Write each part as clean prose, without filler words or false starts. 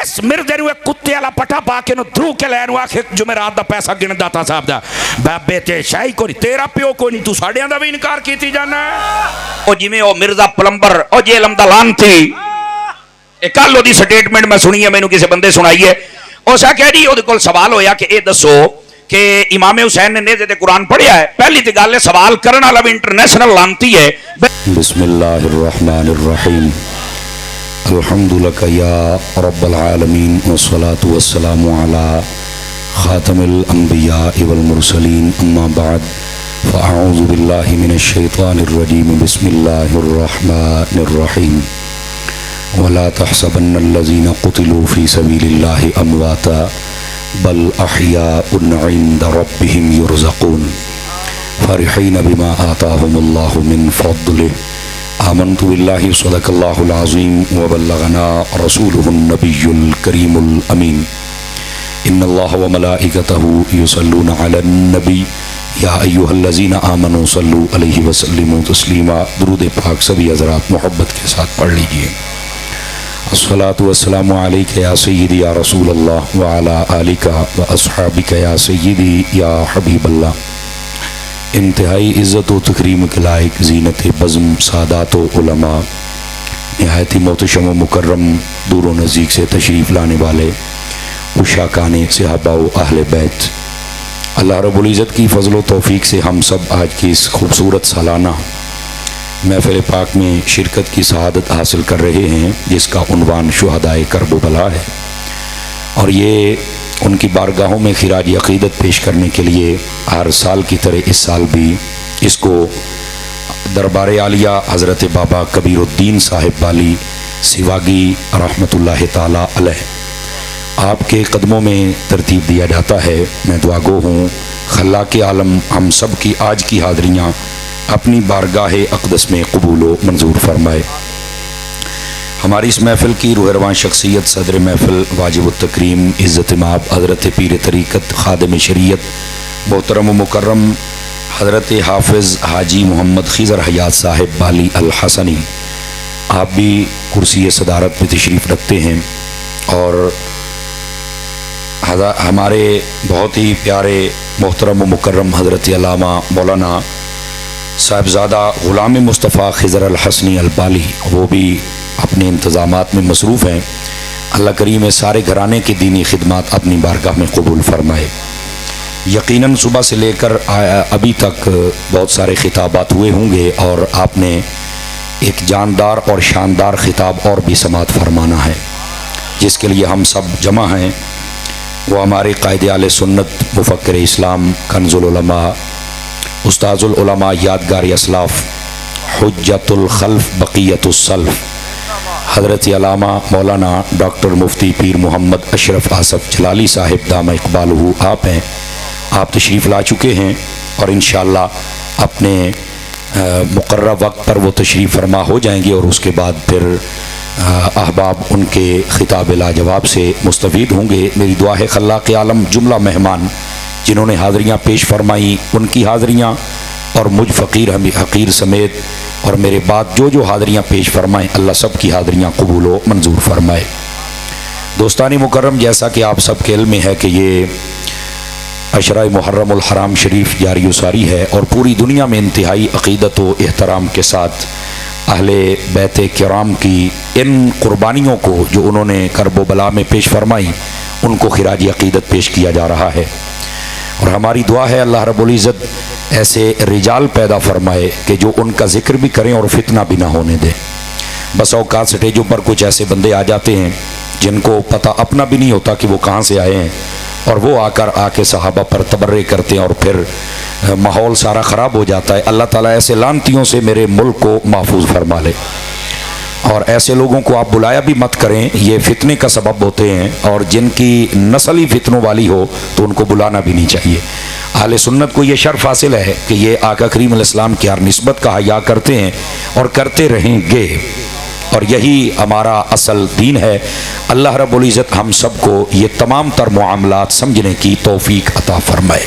اس مردے نو ایک کتے والا پٹا پا کے نو درو کے لے نو آکھے جمعرات دا پیسہ گن داتا صاحب دا بابے تے شاہی کو نہیں تیرا پیو کو نہیں تو ساڑیاں دا بھی انکار کیتی جانا ہے او جی میں او مرزا پلمبر او جی علم دلان تھی ایک کالو دی سٹیٹمنٹ میں سنی ہے میں نو کسی بندے سنائی ہے او سا کہہ دی او دے کول سوال ہویا کہ اے دسو کہ امام حسین نے نیزے تے قرآن پڑھیا ہے پہلی تے گالے سوال کرنا لب انٹرنیشنل لانتی ہے بسم اللہ الرحمن الرحیم الحمد لک یا رب العالمین والصلاة والسلام علی خاتم الانبیاء والمرسلین اما بعد فاعوذ باللہ من الشیطان الرجیم بسم اللہ الرحمن الرحیم ولا تحسبن الذین قتلوا فی سبیل اللہ امواتا بل احیاء عند ربهم یرزقون فرحین بما آتاهم اللہ من فضلہ آمنت باللہ صدق اللہ العظیم وبلغنا رسوله النبی الکریم الامین ان اللہ وملائکتہ یصلون علی النبی یا ایہا الذین آمنوا صلوا علیہ وسلموا تسلیما درود پاک سبھی حضرات محبت کے ساتھ پڑھ لیجئے الصلاة والسلام علیکہ یا سیدی یا رسول اللہ وعلا آلکہ واصحابکہ یا سیدی یا حبیب اللہ انتہائی عزت و تکریم کے لائق زینت بزم سادات و علماء نہایت محتشم و مکرم دور و نزدیک سے تشریف لانے والے اشاکان صحابہ و اہل بیت اللہ رب العزت کی فضل و توفیق سے ہم سب آج کی اس خوبصورت سالانہ محفل پاک میں شرکت کی سعادت حاصل کر رہے ہیں جس کا عنوان شہدائے کرب و بلا ہے اور یہ ان کی بارگاہوں میں خراج عقیدت پیش کرنے کے لیے ہر سال کی طرح اس سال بھی اس کو دربار عالیہ حضرت بابا کبیر الدین صاحب والی سیواگی رحمۃ اللہ تعالی علیہ آپ کے قدموں میں ترتیب دیا جاتا ہے میں دعا گو ہوں خلاق عالم ہم سب کی آج کی حاضریاں اپنی بارگاہ اقدس میں قبول و منظور فرمائے ہماری اس محفل کی روح رواں شخصیت صدر محفل واجب التکریم عزت مآب حضرت پیر طریقت خادم شریعت محترم و مکرم حضرت حافظ حاجی محمد خضر حیات صاحب بالی الحسنی آپ بھی کرسی صدارت میں تشریف رکھتے ہیں اور ہمارے بہت ہی پیارے محترم و مکرم حضرت علامہ مولانا صاحبزادہ غلام مصطفیٰ خضر الحسنی البالی وہ بھی اپنے انتظامات میں مصروف ہیں اللہ کریم سارے گھرانے کی دینی خدمات اپنی بارگاہ میں قبول فرمائے یقیناً صبح سے لے کر ابھی تک بہت سارے خطابات ہوئے ہوں گے اور آپ نے ایک جاندار اور شاندار خطاب اور بھی سماعت فرمانا ہے جس کے لیے ہم سب جمع ہیں وہ ہمارے قائد اہل سنت مفکر اسلام کنز العلماء استاذ العلماء یادگار اسلاف حجت الخلف بقیت السلف حضرت علامہ مولانا ڈاکٹر مفتی پیر محمد اشرف آصف جلالی صاحب دامہ اقبالہ آپ ہیں آپ تشریف لا چکے ہیں اور انشاءاللہ اپنے مقررہ وقت پر وہ تشریف فرما ہو جائیں گے اور اس کے بعد پھر احباب ان کے خطاب لاجواب سے مستفید ہوں گے میری دعا ہے خلاق عالم جملہ مہمان جنہوں نے حاضریاں پیش فرمائی ان کی حاضریاں اور مجھ فقیر حقیر سمیت اور میرے بعد جو حاضریاں پیش فرمائیں اللہ سب کی حاضریاں قبول و منظور فرمائے دوستانی مکرم جیسا کہ آپ سب کے علم میں ہے کہ یہ عشرہ محرم الحرام شریف جاری و ساری ہے اور پوری دنیا میں انتہائی عقیدت و احترام کے ساتھ اہل بیت کرام کی ان قربانیوں کو جو انہوں نے کرب و بلا میں پیش فرمائی ان کو خراج عقیدت پیش کیا جا رہا ہے اور ہماری دعا ہے اللہ رب العزت ایسے رجال پیدا فرمائے کہ جو ان کا ذکر بھی کریں اور فتنہ بھی نہ ہونے دیں بس اوقات سٹیجوں پر کچھ ایسے بندے آ جاتے ہیں جن کو پتہ اپنا بھی نہیں ہوتا کہ وہ کہاں سے آئے ہیں اور وہ آ کے صحابہ پر تبرے کرتے ہیں اور پھر ماحول سارا خراب ہو جاتا ہے اللہ تعالیٰ ایسے لعنتیوں سے میرے ملک کو محفوظ فرما لے اور ایسے لوگوں کو آپ بلایا بھی مت کریں یہ فتنے کا سبب ہوتے ہیں اور جن کی نسل ہی فتنوں والی ہو تو ان کو بلانا بھی نہیں چاہیے اہل سنت کو یہ شرف حاصل ہے کہ یہ آقا کریم علیہ السلام کی ہر نسبت کا حیا کرتے ہیں اور کرتے رہیں گے اور یہی ہمارا اصل دین ہے اللہ رب العزت ہم سب کو یہ تمام تر معاملات سمجھنے کی توفیق عطا فرمائے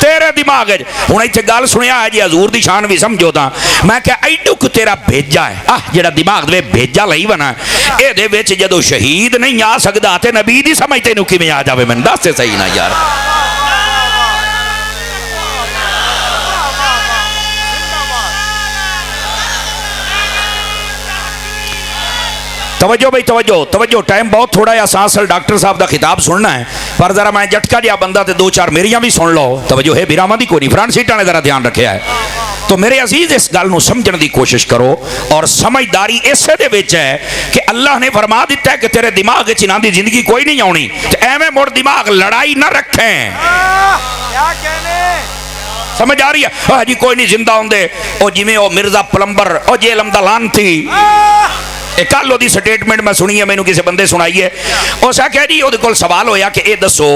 تیرے دماغ ہوں اتنے گل سنیا ہے جی حضور دی شان بھی سمجھو تا میں کہ ایڈو کو تیرا بھیجا ہے جڑا دماغ دے بھیجا لئی بنا اے دے وچ جدو شہید نہیں آ سکدا تے نبی دی سمجھ تینوں کیویں آ جاوے میں دس تے صحیح نہ یار توجہ بھائی توجہ ٹائم بہت تھوڑا ہے اساں ڈاکٹر صاحب دا خطاب سننا ہے پر ذرا میں جھٹکا جہا بندہ تے دو چار میریاں بھی سن لو توجہ ہے بیراواں دی کوئی نہیں فرنٹ سیٹاں نے ذرا دھیان رکھیا ہے تو میرے عزیز اس گل نو سمجھن دی کوشش کرو اور سمجھداری اسے دے وچ ہے کہ اللہ نے فرما دیتا ہے کہ تیرے دماغ وچ انہاں دی زندگی کوئی نہیں آونی تے ایویں مڑ دماغ لڑائی نہ رکھیں کیا کہنے سمجھ آ رہی ہے جی کوئی نہیں زندہ ہوندے او جویں او مرزا پلمبر او جیلم دا لانتی ایک کل وہ سٹیٹمنٹ میں سنی ہے میں کسی بندے سنائی ہے اس آخیا جی وہ سوال ہویا کہ اے دسو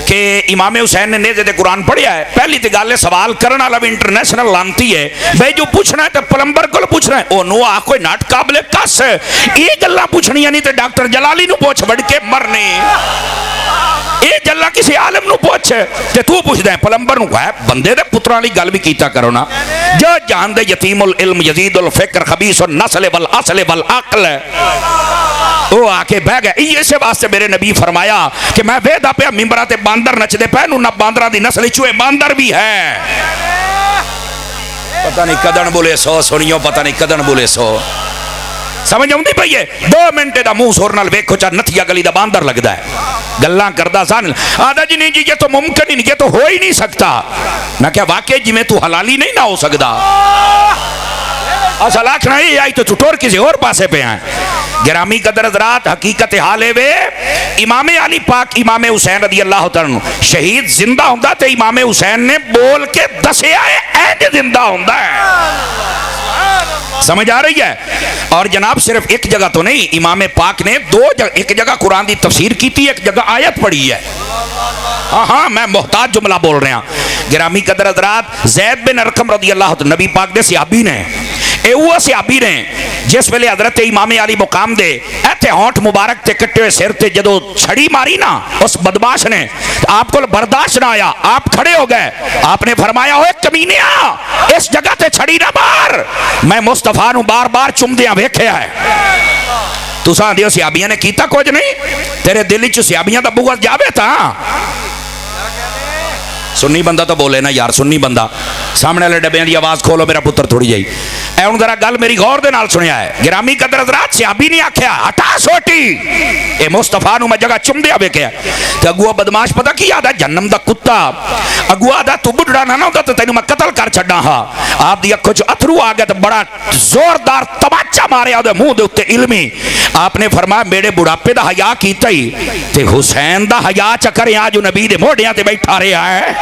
کہ امام حسین نے نیزے تے قرآن پڑھیا ہے پہلی تے گل ہے سوال کرنے والا بھی انٹرنیشنل لانتی ہے بھائی جو پوچھنا ہے تو پلمبر کو پوچھنا ہے او نو آ کوئی نٹ قابل کس یہ گلاں پوچھنیاں نہیں تے ڈاکٹر جلالی نو پوچھ وڑ کے مرنے یہ گلاں کسی عالم نو پوچھ تے تو پوچھدا ہے پلمبر نو ہے بندے دے پتراں والی گل بھی کیتا کرو نا جو جان دے یتیم العلم یزید الفکر خبیث النسل والاصل والعقل وہ آ کے بہ گئے اسے واسطے میرے نبی فرمایا کہ میں ویدا پیا ممبراں تے باندر نچدے پے نو نہ باندراں دی نسل چوئے باندر بھی ہے پتہ نہیں کدن بولے سو سنیو پتہ نہیں کدن بولے سو سمجھ آؤں دی پئی ہے 2 منٹ دا منہ سور نال ویکھو چا نتھیا گلی دا باندر لگدا ہے گلاں کردا سن آدھا جی نہیں جی یہ تو ممکن ہی نہیں یہ تو ہو ہی نہیں سکتا میں کہا واقعی جی میں تو حلالی نہیں نہ ہو سکدا اصل آکھنا یہ آئی تو ٹور کسی اور پاسے پہ آئیں گرامی قدر حضرات حقیقت حال ہے وے امام علی پاک امام حسین رضی اللہ تعالیٰ شہید زندہ ہوندہ تے امام حسین نے بول کے دسے آئے اینڈ زندہ ہوندہ ہے سمجھ آ رہی ہے اور جناب صرف ایک جگہ تو نہیں امام پاک نے 2 جگہ ایک جگہ قرآن دی تفسیر کی تھی ایک جگہ آیت پڑھی ہے ہاں میں محتاج جملہ بول رہا ہوں گرامی قدر حضرات زید بن ارقم رضی اللہ عنہ نبی پاک دے صحابی نے اے وہ صحابی نے جس ویلے حضرت امام علی مقام دے ایتھے ہونٹ مبارک تے کٹے ہوئے سر تے جدو چھڑی ماری نا اس بدماش نے آپ کو برداشت نہ آیا آپ کھڑے ہو گئے آپ نے فرمایا ہوئے کمینیا اس جگہ تے چھڑی نہ مار میں مصطفیٰ نو بار بار چمدیاں ویکھیا ہے تو سان دیو صحابیاں نے کیتا کچھ نہیں تیرے دل چ صحابیاں دا بغض جاوے تھا سنی بندہ تو بولے نا یار سنی بندہ سامنے والے ڈبیاں دی آواز کھولو میرا پتر تھوڑی جائی اے ان ذرا گل میری غور دے نال سنیا ہے گرامی قدر حضرات صحابی نے آکھیا ہٹا سوٹی اے مصطفیٰ نو میں جگہ چم دیا ویکھیا تے اگوا بدماش پتہ کی آدا جہنم دا کتا اگوا آدا تو بڈڑا نہ ہوندا تے تینوں میں قتل کر چھڈاں ہاں آپ دی اکھوں چ اتھرو آ گئے تے بڑا زوردار تماچا ماریا اودے منہ دے اوتے علمی آپ نے فرمایا میرے بڑھاپے دا حیا کیتا ہی تے حسین دا حیا چکر آ جو نبی دے موڈیاں تے بیٹھا رہیا ہے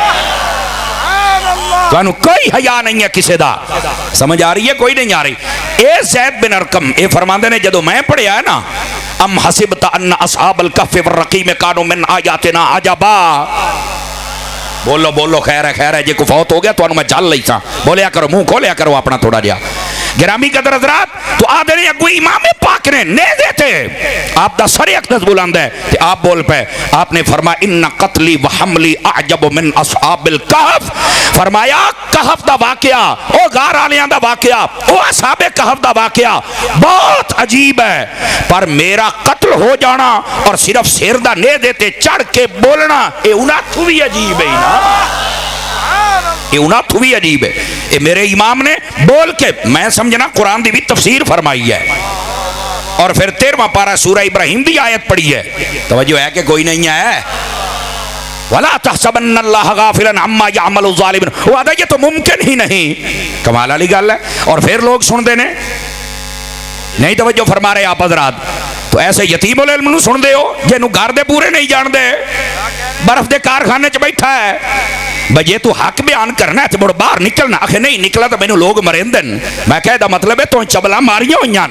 تو انہوں کوئی حیا نہیں ہے کسے دا سمجھ آ رہی ہے کوئی نہیں آ رہی اے زید بن ارقم اے فرماندے نے جدو میں پڑھیا ہے نا ام حسبت ان اصحاب الکہف والرقیم کانوا من آیاتنا عجبا بولو خیر ہے جے کو فوت ہو گیا تو انہوں میں جل لئی سا بولیا کرو منہ کھولیا کرو اپنا تھوڑا جا گرامی قدر حضرات تو آدھے نے اگوی امام پاک نے نیزے تھے آپ دا سر اقدس بلند ہے کہ آپ بول پہ آپ نے فرمایا ان قتلی و حملی اعجب من اصحاب الکہف فرمایا کہف دا واقعہ او غار آلیاں دا واقعہ او اصحاب کہف دا واقعہ بہت عجیب ہے پر میرا قتل ہو جانا اور صرف سر دا نیزے تے چڑھ کے بولنا اے انہاں تو بھی عجیب ہے نا یہ انہاں تو بھی عجیب ہے یہ میرے امام نے بول کے میں سمجھنا قرآن دی بھی تفسیر فرمائی ہے اور پھر 13واں پارہ سورہ ابراہیم دی آیت پڑھی ہے توجہ ہے کہ کوئی نہیں ہے وَلَا تَحْسَبَنَّ اللَّهَ غَافِلًا عَمَّا يَعْمَلُ الظَّالِمُونَ وہ آدھا یہ تو ممکن ہی نہیں کمال علی گل ہے اور پھر لوگ سن دینے نہیں توجہ فرما رہے آپ حضرات تو ایسے یتیم العلم نو سن دے ہو جنہوں گھر دے پورے نہیں جان دے برف دے کارخانے چ بیٹھا ہے بجے تو حق بیان کرنا ہے تو مڑ باہر نکلنا آخر نہیں نکلا تو مینوں لوگ مریندن میں کہہ دا مطلب ہے تو چبلا ماریاں ہوئیاں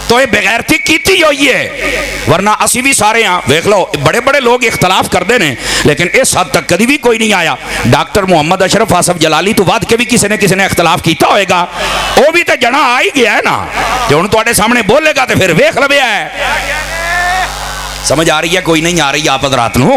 تو یہ بغیرتی کیتی ہوئی ہے ورنہ اسی بھی سارے ہاں دیکھ لو بڑے بڑے لوگ اختلاف کر دے نے لیکن اس حد تک کدی بھی کوئی نہیں آیا ڈاکٹر محمد اشرف آصف جلالی تو بعد کے بھی کسی نے اختلاف کیتا ہوئے گا وہ بھی تو جنا آ ہی گیا ہے نا جو ہن تواڈے سامنے بولے گا تو پھر ویکھ لویا ہے سمجھ آ رہی ہے کوئی نہیں آ رہی آپ حضرات نو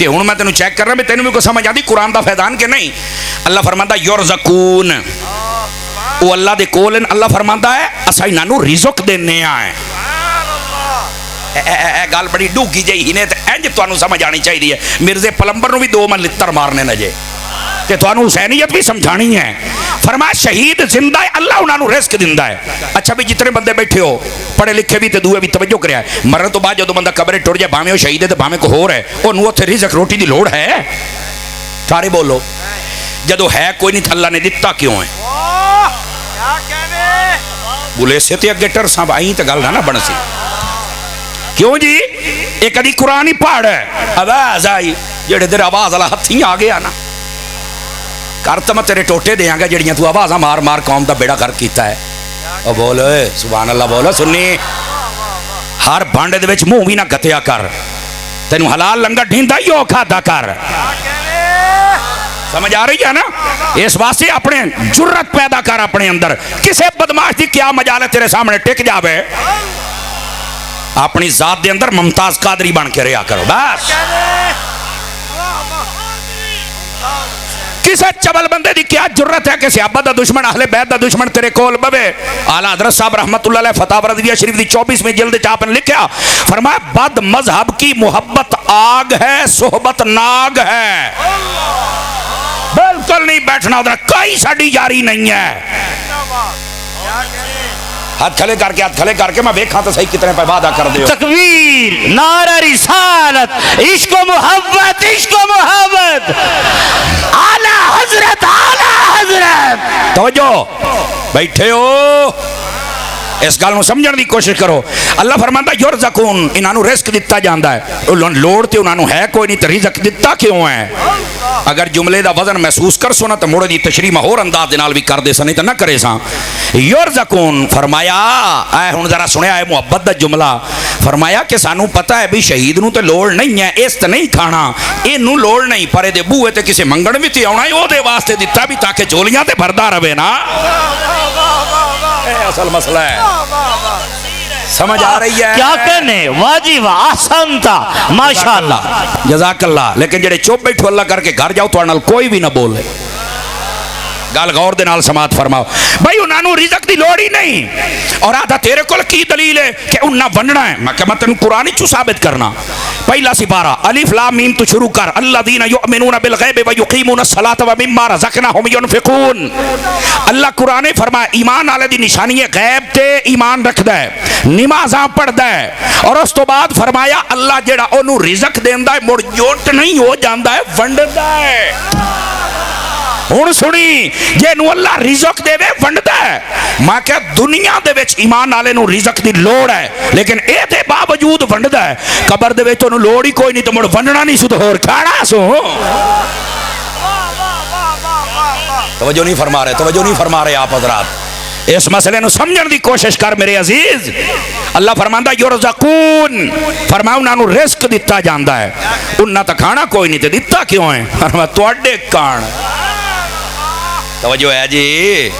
تے ہن میں تینوں چیک کرنا بھی تینوں بھی کوئی سمجھ آتی قرآن دا فیضان کہ نہیں. اللہ فرماندا یرزقون، وہ اللہ دے کول ہیں. اللہ فرماندا ہے اساں انہاں نوں رزق دینے آئے. اے گل بڑی ڈوگی جہی ہی نے تے انج تانوں سمجھ آنی چاہیے. مرزے پلمبر نوں بھی 2 من لتر مارنے نہ جے تے تانوں حسینیت بھی سمجھانی ہے. فرمایا شہید زندہ ہے، اللہ انہاں نوں رزق دیندا ہے. اچھا بھی جتنے بندے بیٹھے ہو پڑھے لکھے بھی تے دوے بھی توجہ کریا ہے، مرن تو بعد جدوں بندہ قبر ٹر جائے بھاویں وہ شہید ہے تے بھاویں کوئی ہور ہے، اونوں اوتھے رزق روٹی دی لوڑ ہے؟ سارے بولو. جدوں ہے کوئی نہیں اللہ نے دتا کیوں ہے؟ کیا کہنے بولے سے تے اگے ٹرساں بھائی تے گل نہ بن سی. کیوں جی؟ ایک کدی قرآن ہی پڑھ آواز آئی جڑے تیرے آواز والا ہتھی آ گیا نا کر تو میں تیرے ٹوٹے دیاں گا جڑیاں تو آوازاں مار مار قوم دا بیڑا غرق کیتا ہے. او بول سبحان اللہ بول. سنی ہر بانڈے دے وچ منہ بھی نہ گتیا کر، تینوں حلال لنگر ڈھیندا ہی او کھادا کر. سمجھ آ رہی ہے نا؟ اس واسطے اپنے جرت پیدا کر اپنے اندر. کسے بدماش دی کیا مجال ہے تیرے سامنے ٹک جاوے؟ اپنی ذات دے اندر ممتاز قادری بن کے رہا کرو بس. کسے چبل بندے دی کیا جرت ہے کہ صحابہ دا دشمن اہل بیت دا دشمن تیرے کول بوے؟ اعلیٰ حضرت صاحب رحمت اللہ علیہ فتح رضویہ شریف دی 24ویں جلد چاپ نے لکھا فرمایا بد مذہب کی محبت آگ ہے صحبت ناگ ہے. بالکل نہیں بیٹھنا ادھر، کوئی ساڑی جاری نہیں ہے. ہاتھ کھلے کر کے، ہاتھ کھلے کر کے میں دیکھا تو صحیح کتنے پہ وعدہ کر دے. تکبیر، نعرہ رسالت، عشق و محبت، عشق و محبت. اعلی حضرت، اعلی حضرت. توجہ بیٹھے ہو اس گل نو سمجھن دی کوشش کرو. اللہ فرماندا یرزقون، انہاں نو رزق دتا جاندا ہے. لوڑ تے انہاں نو ہے کوئی نہیں تے رزق دتا کیوں ہے؟ اگر جملے دا وزن محسوس کر سو نا تو مڑ دی تشریح میں ہور انداز دے نال بھی کر دے سا، نہیں تے نہ کرے سا. یرزقون فرمایا اے ہن ذرا سنیا ہے محبت دا جملہ. فرمایا کہ سانو پتہ ہے بھی شہید نو تے لوڑ نہیں ہے، اس تے نہیں کھانا، اینو لوڑ نہیں، پر دے بوئے تے کسے منگن بھی تے آونا ہے او دے واسطے دتا بھی تاکہ جولیاں تے بھردا رہے نا. اے اصل مسئلہ ہے. سمجھ آ رہی ہے؟ کیا کہنے واجب احسنتا ماشاءاللہ جزاک اللہ. لیکن جڑے چوپ بیٹھو اللہ کر کے گھر جاؤ تو نال کوئی بھی نہ بولے. گل غور دے نال سماعت فرماؤ. بھائی انہاں نو رزق دی لوڑ ہی نہیں. اور آدھا تیرے کول کی دلیل ہے کہ انہاں ونڈنا ہے؟ میں کہ میں تینوں قرآن ہی ثابت کرنا. پہلا سپارہ الف لام میم تو شروع کر. الذین یؤمنون بالغیب ویقیمون الصلاۃ ومما رزقناہم ینفقون. اللہ قرآن فرمایا ایمان والے دی نشانی ہے غیب تے ایمان رکھدا ہے، نمازاں پڑھدا ہے. اور اس تو بعد فرمایا اللہ جڑا اونوں رزق دیندا ہے مڑ جوٹ نہیں ہو جاندا ہے، ونڈدا ہے. ہن سنی جے نو اللہ رزق دے ونڈدا ہے. میں کہ دنیا دے وچ ایمان والے نو رزق دی لوڑ ہے لیکن اے دے باوجود ونڈدا ہے. قبر دے وچ اونوں لوڑ ہی کوئی نہیں تو مڑ ونڈنا نہیں سو تے ہور کھانا سو. توجہ نہیں فرما رہے، توجہ نہیں فرما رہے آپ حضرات. اس مسئلے نو سمجھن دی کوشش کر میرے عزیز. اللہ فرماندا یرزقون، فرمایا انہاں نو رزق دتا جاندا ہے. انہاں تے کھانا کوئی نہیں تے دتا کیوں ہے؟ فرمایا تواڈے کان. توجہ ہے جی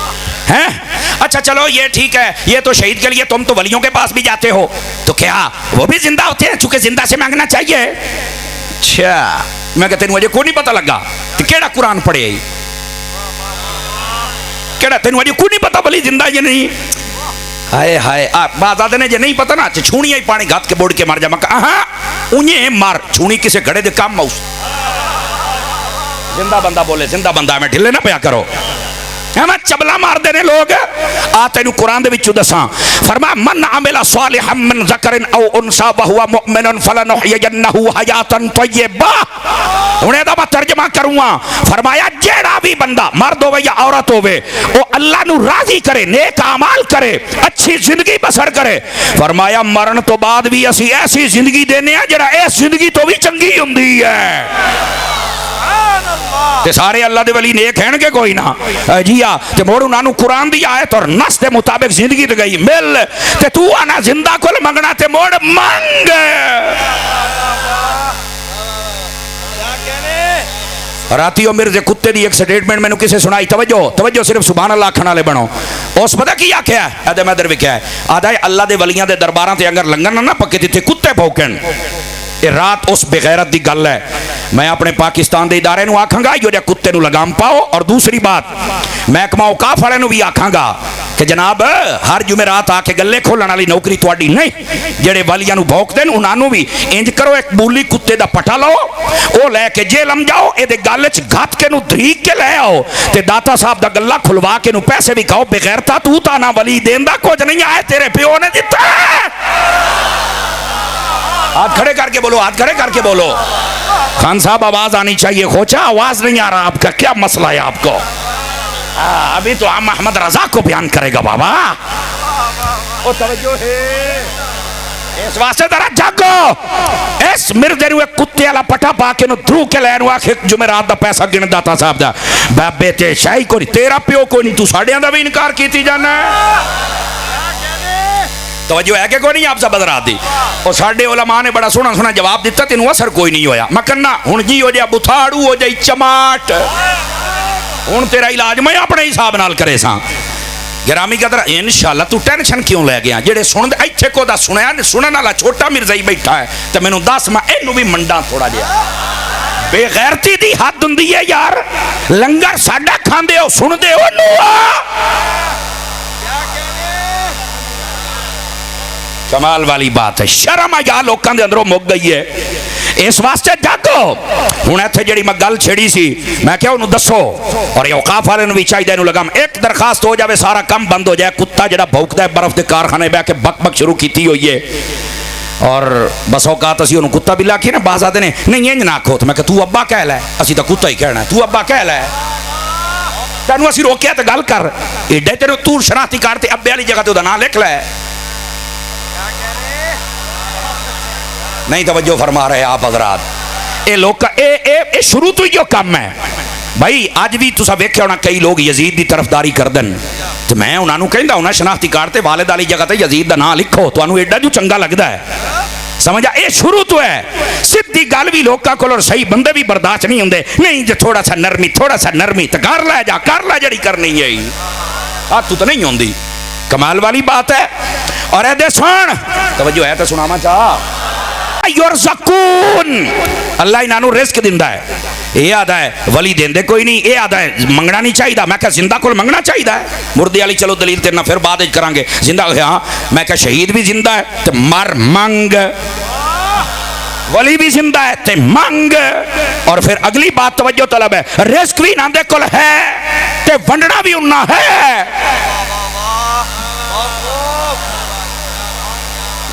ہیں؟ اچھا چلو یہ ٹھیک ہے، یہ تو شہید کے لیے تم تو ولیوں کے پاس بھی جاتے ہو، تو کیا وہ بھی زندہ ہوتے ہیں؟ چونکہ زندہ سے مانگنا چاہیے. اچھا میں کہتے ہیں مجھے کوئی نہیں پتہ لگا تو کیڑا قرآن پڑھے؟ کیڑا تینوں اجے کوئی نہیں پتہ ولی زندہ یا نہیں؟ ہائے ہائے بعض آدھے نے جے نہیں پتہ نا چھونی ہی پانی گھات کے بوڑ کے مار جا. میں کہا ہاں انہیں مار چھونی کسے گھڑے دے کام موس. زندہ بندہ بولے زندہ بندہ میں ڈھلے نہ پیا کرو. ہمیں چبلا مار دینے لوگ. آتے نو قرآن دے وچوں دساں فرمایا من عمل صالحا من ذکر او انثى وهو مؤمن فلنحيينه حیاتا طیبہ. انہیں دا میں ترجمہ کروں گا. فرمایا جیڑا بھی بندہ مرد ہوئے یا عورت ہوئے وہ اللہ نو راضی کرے، نیک اعمال کرے، اچھی زندگی بسر کرے. فرمایا مرن تو بعد بھی اسی ایسی زندگی دینے ہیں جڑا اس زندگی تو بھی چنگی ہوندی ہے. تے سارے اللہ دے ولی نیک ہیں کہ کوئی نہ جی آ تے موڑ انہاں نو قرآن دی آیت اور نص دے مطابق زندگی تے گئی مل تے تو آنا زندہ کول منگنا تے موڑ منگ. راتی او مرزے کتے دی ایک سٹیٹمنٹ میں نے کسے سنائی. توجہ صرف سبحان اللہ کھنا لے بنو. اس پتہ کیا کیا ہے ادھر میں ادھر بھی کیا ہے آدھا اللہ دے ولیاں دے درباراں تے اگر لنگن نہ پکے تے کتے بھوکن یہ رات اس بغیرت دی گل ہے. میں اپنے پاکستان دے ادارے نو آکھاں گا جو کتے نو لگام پاؤ. اور دوسری بات محکمہ اوقاف والے نو بھی آکھاں گا کہ جناب ہر جمعرات آ کے گلے کھولن والی نوکری تواڈی نہیں. جڑے والیاں نو بھوک دین انہاں نو بھی انج کرو ایک بولی کتے دا پٹا لو او لے کے جیلم جاؤ اے دے گل وچ گھت کے نو دھریک کے لے آؤ تے داتا صاحب دا گلا کھلوا کے نو پیسے بھی کھاؤ. بغیرتا تو تا نہ ولی دیندا کچھ نہیں آئے تیرے پیو نے دتا. ہاتھ کھڑے کر کے بولو, ہاتھ کھڑے کر کے بولو. خان صاحب آواز آنی چاہیے. کھوچا آواز نہیں آ رہا آپ کا, کیا مسئلہ ہے آپ کو؟ ابھی تو ہم محمد رضا کو بیان کرے گا بابا. او توجہ ہے اس واسطے ذرا جاگو. اس مردے نو ایک کتے والا پٹا پا کے نو درو کے لین وا کے جمعرات دا پیسہ گن داتا صاحب دا. بابے تے شاہی کوئی تیرا پیو کوئی نہیں, تو ساڈیاں دا بھی انکار کیتی جانا ہے. توجہ ہے کہ کوئی نہیں آپ سب حضرات دی. اور ساڈے علماء نے بڑا سونا سونا جواب دیتا, تینوں اثر کوئی نہیں ہویا. میں کہنا ہن جی ہو جائے بتھاڑو ہو جائے چماٹ, ہن تیرا علاج میں اپنے حساب نال کرے ساں. گرامی قدر انشاءاللہ تو ٹینشن کیوں لے گیا؟ جڑے سن دے ایتھے کو دا سنیا سنن والا چھوٹا مرزائی بیٹھا ہے تے مینوں دس میں اینوں بھی منڈاں تھوڑا جہا. بے غیرتی دی حد ہوندی ہے یار. لنگر ساڈا کھاندے ہو سن دے ہو نو کمال والی بات ہے. شرم یا لوکاں دے اندروں مک گئی ہے. اس واسطے جاگو. ہن ایتھے جڑی میں گل چھڑی سی میں کہیا انہوں دسو, اور یہ اوقاف والے نوں بھی چاہیے انہوں لگام ایک درخواست ہو جاوے سارا کم بند ہو جائے. کتا جڑا بھوکدا ہے برف دے کارخانے بہ کے بک بک شروع کیتی ہوئی ہے. اور بس اوقات اسی انہوں کتا بلا کی نا باز آتے نے نہیں انج نہ کھو. تو میں کہ تو ابا کہہ لے, اسی تو کتا ہی کہنا ہے, تو ابا کہہ لے. تینوں اسی روکیا تے گل کر ایڈے تیرے تو شناختی کارڈ تے ابے والی جگہ تے دا نام لکھ لے. نہیں توجہ فرما رہے آپ حضرات. اے لوگ اے شروع تو ہی جو کام ہے بھائی. اج بھی تسا ویکھیا ہونا کئی لوگ یزید دی طرفداری کردن تے میں انہاں نوں کہندا ہونا شناختی کارڈ تے والد والی جگہ تے یزید دا نام لکھو. تانوں ایڈا جو چنگا لگدا ہے سمجھا. اے شروع تو ہے. سیدھی گل بھی لوکاں کول اور صحیح بندے بھی برداشت نہیں ہوندے. نہیں جے تھوڑا سا نرمی تھوڑا سا نرمی تے کر لے جا, کر لے جڑی کرنی ہے. ہاتھ تو نہیں ہوندی. کمال والی بات ہے. اور اے دے سن توجہ ہے تے سناواں چاہ یرزقون اللہ انہوں رزق دیندا ہے. یہ آدھا ہے ولی دیندے کوئی نہیں, یہ آدھا ہے منگنا نہیں چاہیے. میں کہا زندہ کول منگنا چاہیے. مردے والی چلو دلیل تیرنا پھر بعد کریں گے. زندہ ہاں میں کہا شہید بھی زندہ ہے تو مر منگ, ولی بھی زندہ ہے تے منگ. اور پھر اگلی بات توجہ طلب ہے, رزق بھی انہاں دے کول ہے تے ونڈنا بھی انہاں ہے.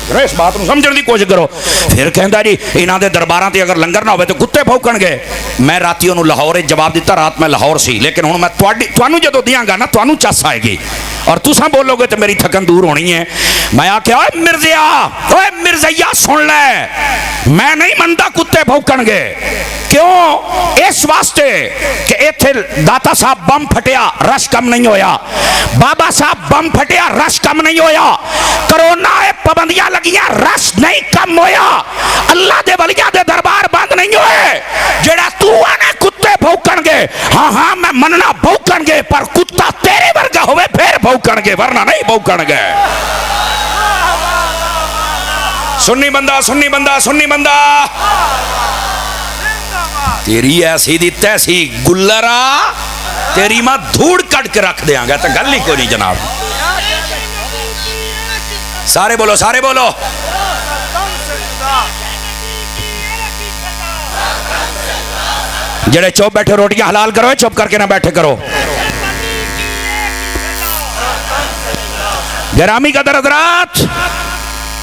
اس بات کو سمجھنے کی کوشش کرو. پھر کہندا جی انہاں دے درباراں تے اگر لنگر نہ ہوئے تو کتے بھوکن گے. میں راتی انہوں لاہور جواب دیتا, رات میں لاہور سی, لیکن ہوں میں تانوں جدوں دیاں گا نا تانوں چس آئے گی اور تساں بولو گے تو میری تھکن دور ہونی ہے. میں آ کے اوے مرزیا, اوے مرزیا سن لے, میں نہیں مندا کتے بھوکن گے. کیوں؟ اس واسطے کہ ایتھے داتا صاحب بم پھٹیا رش کم نہیں ہویا, بابا صاحب بم پھٹیا رش کم نہیں ہویا, کرونا پابندیاں لگیاں رش نہیں کم ہویا, اللہ دے ولیاں دے دربار بند نہیں ہوئے. جڑا تو آنے کتے بھوکن گے, ہاں ہاں میں مننا بھوکن گے, پر کتا تیرے ورگا ہوئے پھر بھوکن گے, ورنہ نہیں بھوکن گے. سنی بندہ سنی بندہ سنی بندہ تیری ایسی دی تیسی گلرا تیری ماں دھوڑ کٹ کے رکھ دیاں گا تو گل ہی کوئی نہیں جناب. سارے بولو سارے بولو. جڑے چوپ بیٹھے روٹیاں حلال کرو, چوپ کر کے نہ بیٹھے کرو. گرامی قدر حضرات,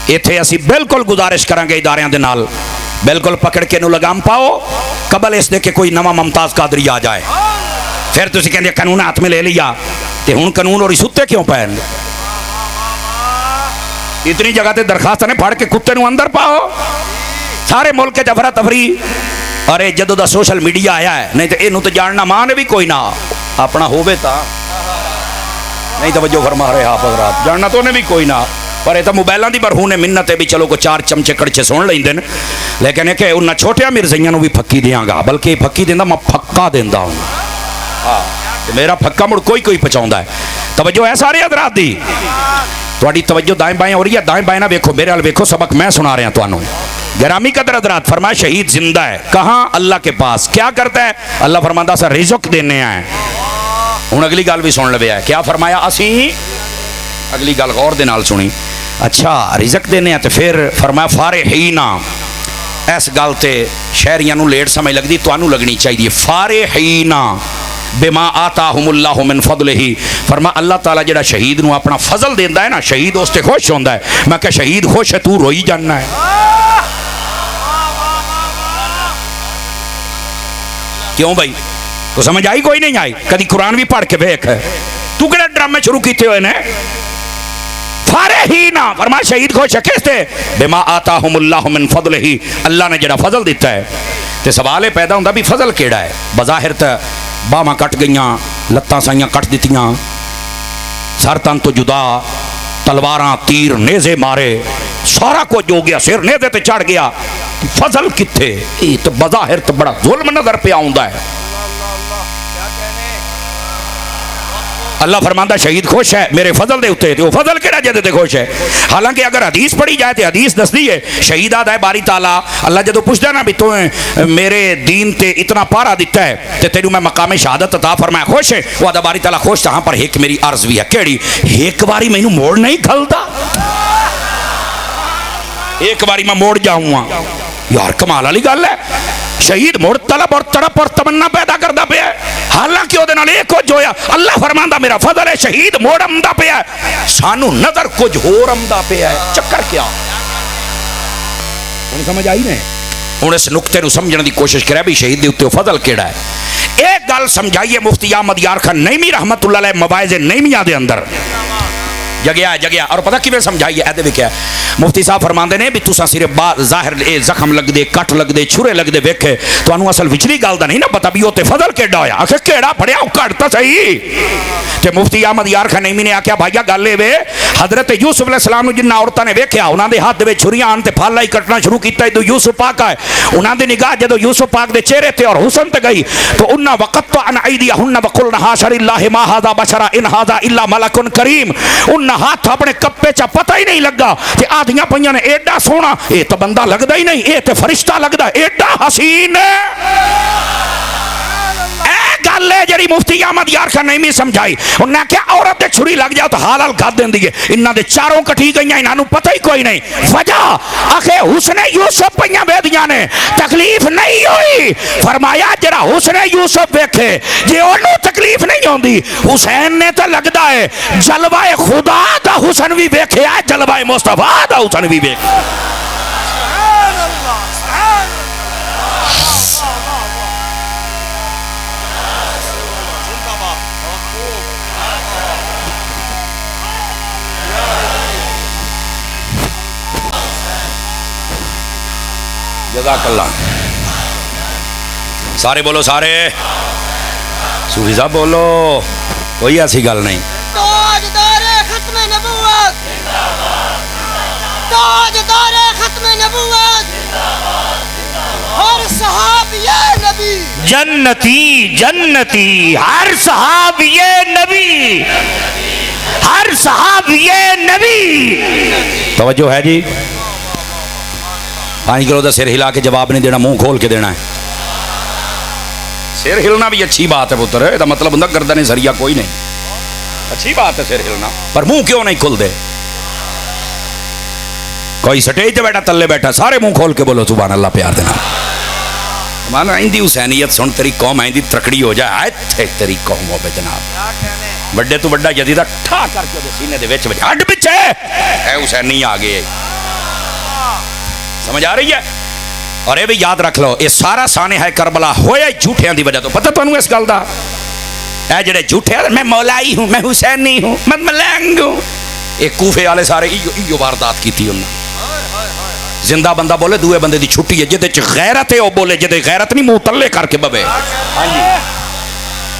ایتھے اسی بالکل گزارش کریں گے اداریاں دے نال, بالکل پکڑ کے نو لگام پاؤ قبل اس دے کہ کوئی نواں ممتاز قادری آ جائے. پھر تسی کہندے قانون ہاتھ میں لے لیا تے ہن قانون اور ستے کیوں پین؟ اتنی جگہ تے درخواست نے پھاڑ کے کتے نو اندر پاؤ. سارے ملک کے افرا تفری. ارے جدو دا سوشل میڈیا آیا ہے, نہیں تو اینو تو جاننا ماں نے بھی کوئی نہ اپنا ہووے تا نہیں. توجہ فرما رہے آپ حضرات, جاننا تو نے بھی کوئی نہ, پر یہ تو موبائلوں کی برہون منت ہے بھی چلو کو 4 چمچے کڑچے سن لیں. لیکن کہ انہاں چھوٹیاں مرزائیاں نو بھی پھکی دیاں گا, بلکہ پھکی دینا میں پھکا دینا ہوں. ہاں میرا پھکا مڑ کوئی کوئی پہنچاؤں ہے. توجہ ہے سارے حضرات دی, تھوڑی توجہ دائیں بائیں ہو رہی ہے. دائیں بائیں نہ ویکھو, میرے وال ویکھو, سبق میں سنا رہا تانوں. گرامی قدر حضرات فرمایا شہید زندہ ہے کہاں اللہ کے پاس کیا کرتا ہے اللہ فرماتا سا رزق دینے آئے ہوں اگلی گل بھی سن لوے ہے کیا فرمایا اسی اگلی گل غور دے نال سنی اچھا رزق دینے ہیں تو پھر فرمایا فارحینا اس گل تے شہریاں نو لیٹ سمجھ لگدی تانوں لگنی چاہیے فارحینا بما آتاہم اللہ من فضلہ فرما اللہ تعالیٰ جڑا شہید نو اپنا فضل دیندا ہے نا شہید اس تے خوش ہوندا ہے میں کہ شہید خوش ہے تو روئی جاننا ہے کیوں بھائی تو سمجھ آئی کوئی نہیں آئی کدی قرآن بھی پڑھ کے ویکھ تو کہڑے ڈرامے شروع کیتے ہوئے نے فارحینا فرما شہید خوش ہے کس تے بما آتاہم اللہ من فضلہ اللہ نے جڑا فضل دیتا ہے تے سوال پیدا ہوندا بھی فضل کیڑا ہے بظاہر تے باہاں کٹ گئیاں لتاں سائیاں کٹ دتیاں سر تن تو جدا تلواراں تیر نیزے مارے سارا کچھ ہو گیا سر نیزے تے چڑھ گیا فضل کتھے یہ تو بظاہر تو بڑا ظلم نظر پہ آوندا ہے اللہ فرماندا شہید خوش ہے میرے فضل دے اتے وہ فضل کیڑا جے تے خوش ہے حالانکہ اگر حدیث پڑھی جائے تے حدیث دسدی ہے شہید آدا ہے باری تعالیٰ اللہ جدو پوچھدا نا بھی تو میرے دین تے اتنا پارا دیتا ہے تے تینوں میں مقام شہادت عطا فرمایا خوش ہے وہ آدا باری تعالیٰ خوش تہاں پر ایک میری عرض بھی ہے کیڑی ایک باری مینوں موڑ نہیں کھلدا ایک باری میں موڑ جاؤں گا یار کمال والی گل ہے شہید مڑ طلب اور تڑپ اور تمنا پیدا کردا پیا حالانکہ وہ ایک کچھ ہویا اللہ فرماندا میرا فضل ہے شہید موڑ آمدا پیا سانو نظر کچھ ہور آمدا پیا ہے چکر کیا ہن سمجھ آئی نے ہن اس نقطے نو سمجھن دی کوشش کرے بھی شہید دے اوتے فضل کیڑا ہے ایک گل سمجھائیے مفتی احمد یار خان نعیمی رحمت اللہ علیہ مواعظ نعیمیہ دے اندر جگیا اور پتہ کیویں سمجھائیے اے دے کیا مفتی صاحب فرماندے نے بھی تساں صرف ظاہر اے زخم لگ دے کٹ لگ دے چھرے لگ دے ویکھے تانوں اصل وچلی گل دا نہیں نا پتہ بھی او تے فضل کیڑا ہویا آخر کیڑا پڑیا او کٹ تا صحیح تے مفتی احمد یار خان نعیمی نے آکھیا بھائیا گل اے وے حضرت یوسف علیہ السلام نو جنہ عورتاں نے ویکھیا انہاں دے ہاتھ وچ چھریاں آن تے پھل ہی کٹنا شروع کیتا تو یوسف پاک آئے انہاں دی نگاہ جدو یوسف پاک دے چہرے تے اور حسن تے گئی تو انہاں وقت عن ایدیہن وقلن حاشا للہ ما ھذا بشرا ان ھذا الا ملک کریم انہاں ہاتھ اپنے کپے چا پتہ ہی نہیں لگا تے آدھیاں پئیاں نے ایڈا سونا اے تے بندہ لگدا ہی نہیں اے تے فرشتہ لگدا ایڈا حسین گل ہے جڑی مفتی احمد یار خان نعیمی سمجھائی انہوں نے کہا عورت دے چھری لگ جاؤ تو حلال گھد دین دیئے انہاں دے چاروں کٹھی گئیاں انہاں نو پتہ ہی کوئی نہیں وجہ آخے حسن یوسف پئیاں بیدیاں نے تکلیف نہیں ہوئی فرمایا جڑا حسن یوسف ویکھے جے انہوں تکلیف نہیں ہوندی حسین نے تو لگدا ہے جلوہ خدا دا حسن بھی ویکھے ہے جلوہ مصطفیٰ دا حسن بھی ویکھے جزاک اللہ سارے بولو سارے صوفی صاحب بولو کوئی ایسی گل نہیں تاجدار ختم نبوت تاجدار ختم نبوت ہر صحابی نبی جنتی جنتی ہر صحابی نبی ہر صحابی نبی توجہ ہے جی 5 کلو دا سر ہلا کے جواب نہیں دینا منہ کھول کے دینا ہے سر ہلنا بھی اچھی بات ہے پتر ہے مطلب بندہ گردن سریا کوئی نہیں اچھی بات ہے سر ہلنا پر منہ کیوں نہیں کھل دے کوئی سٹیج تے بیٹھا تلے بیٹھا سارے منہ کھول کے بولو سبحان اللہ پیار دینا مانا آئندی حسینیت سن تیری قوم آئندی ترکڑی ہو جائے آئے تھے تیری قوم ہو بے جناب بڑے تو بڑا جدیدہ ٹھا کر کے سینے دے ویچ بچے ہٹ بچے اے حسینی آگے سمجھ آ رہی ہے اور یہ بھی یاد رکھ لو یہ سارا سانحہ کربلا ہویا جھوٹیاں دی وجہ تو پتہ تانوں اس گل دا اے جڑے جھوٹے میں مولائی ہوں میں حسینی ہوں میں ملنگ ہوں یہ کوفے والے سارے ایو واردات کیتی انہاں زندہ بندہ بولے دوے بندے دی چھٹی ہے جدے چ غیرت ہے او بولے جدے غیرت نہیں منہ تلے کر کے ببے ہاں جی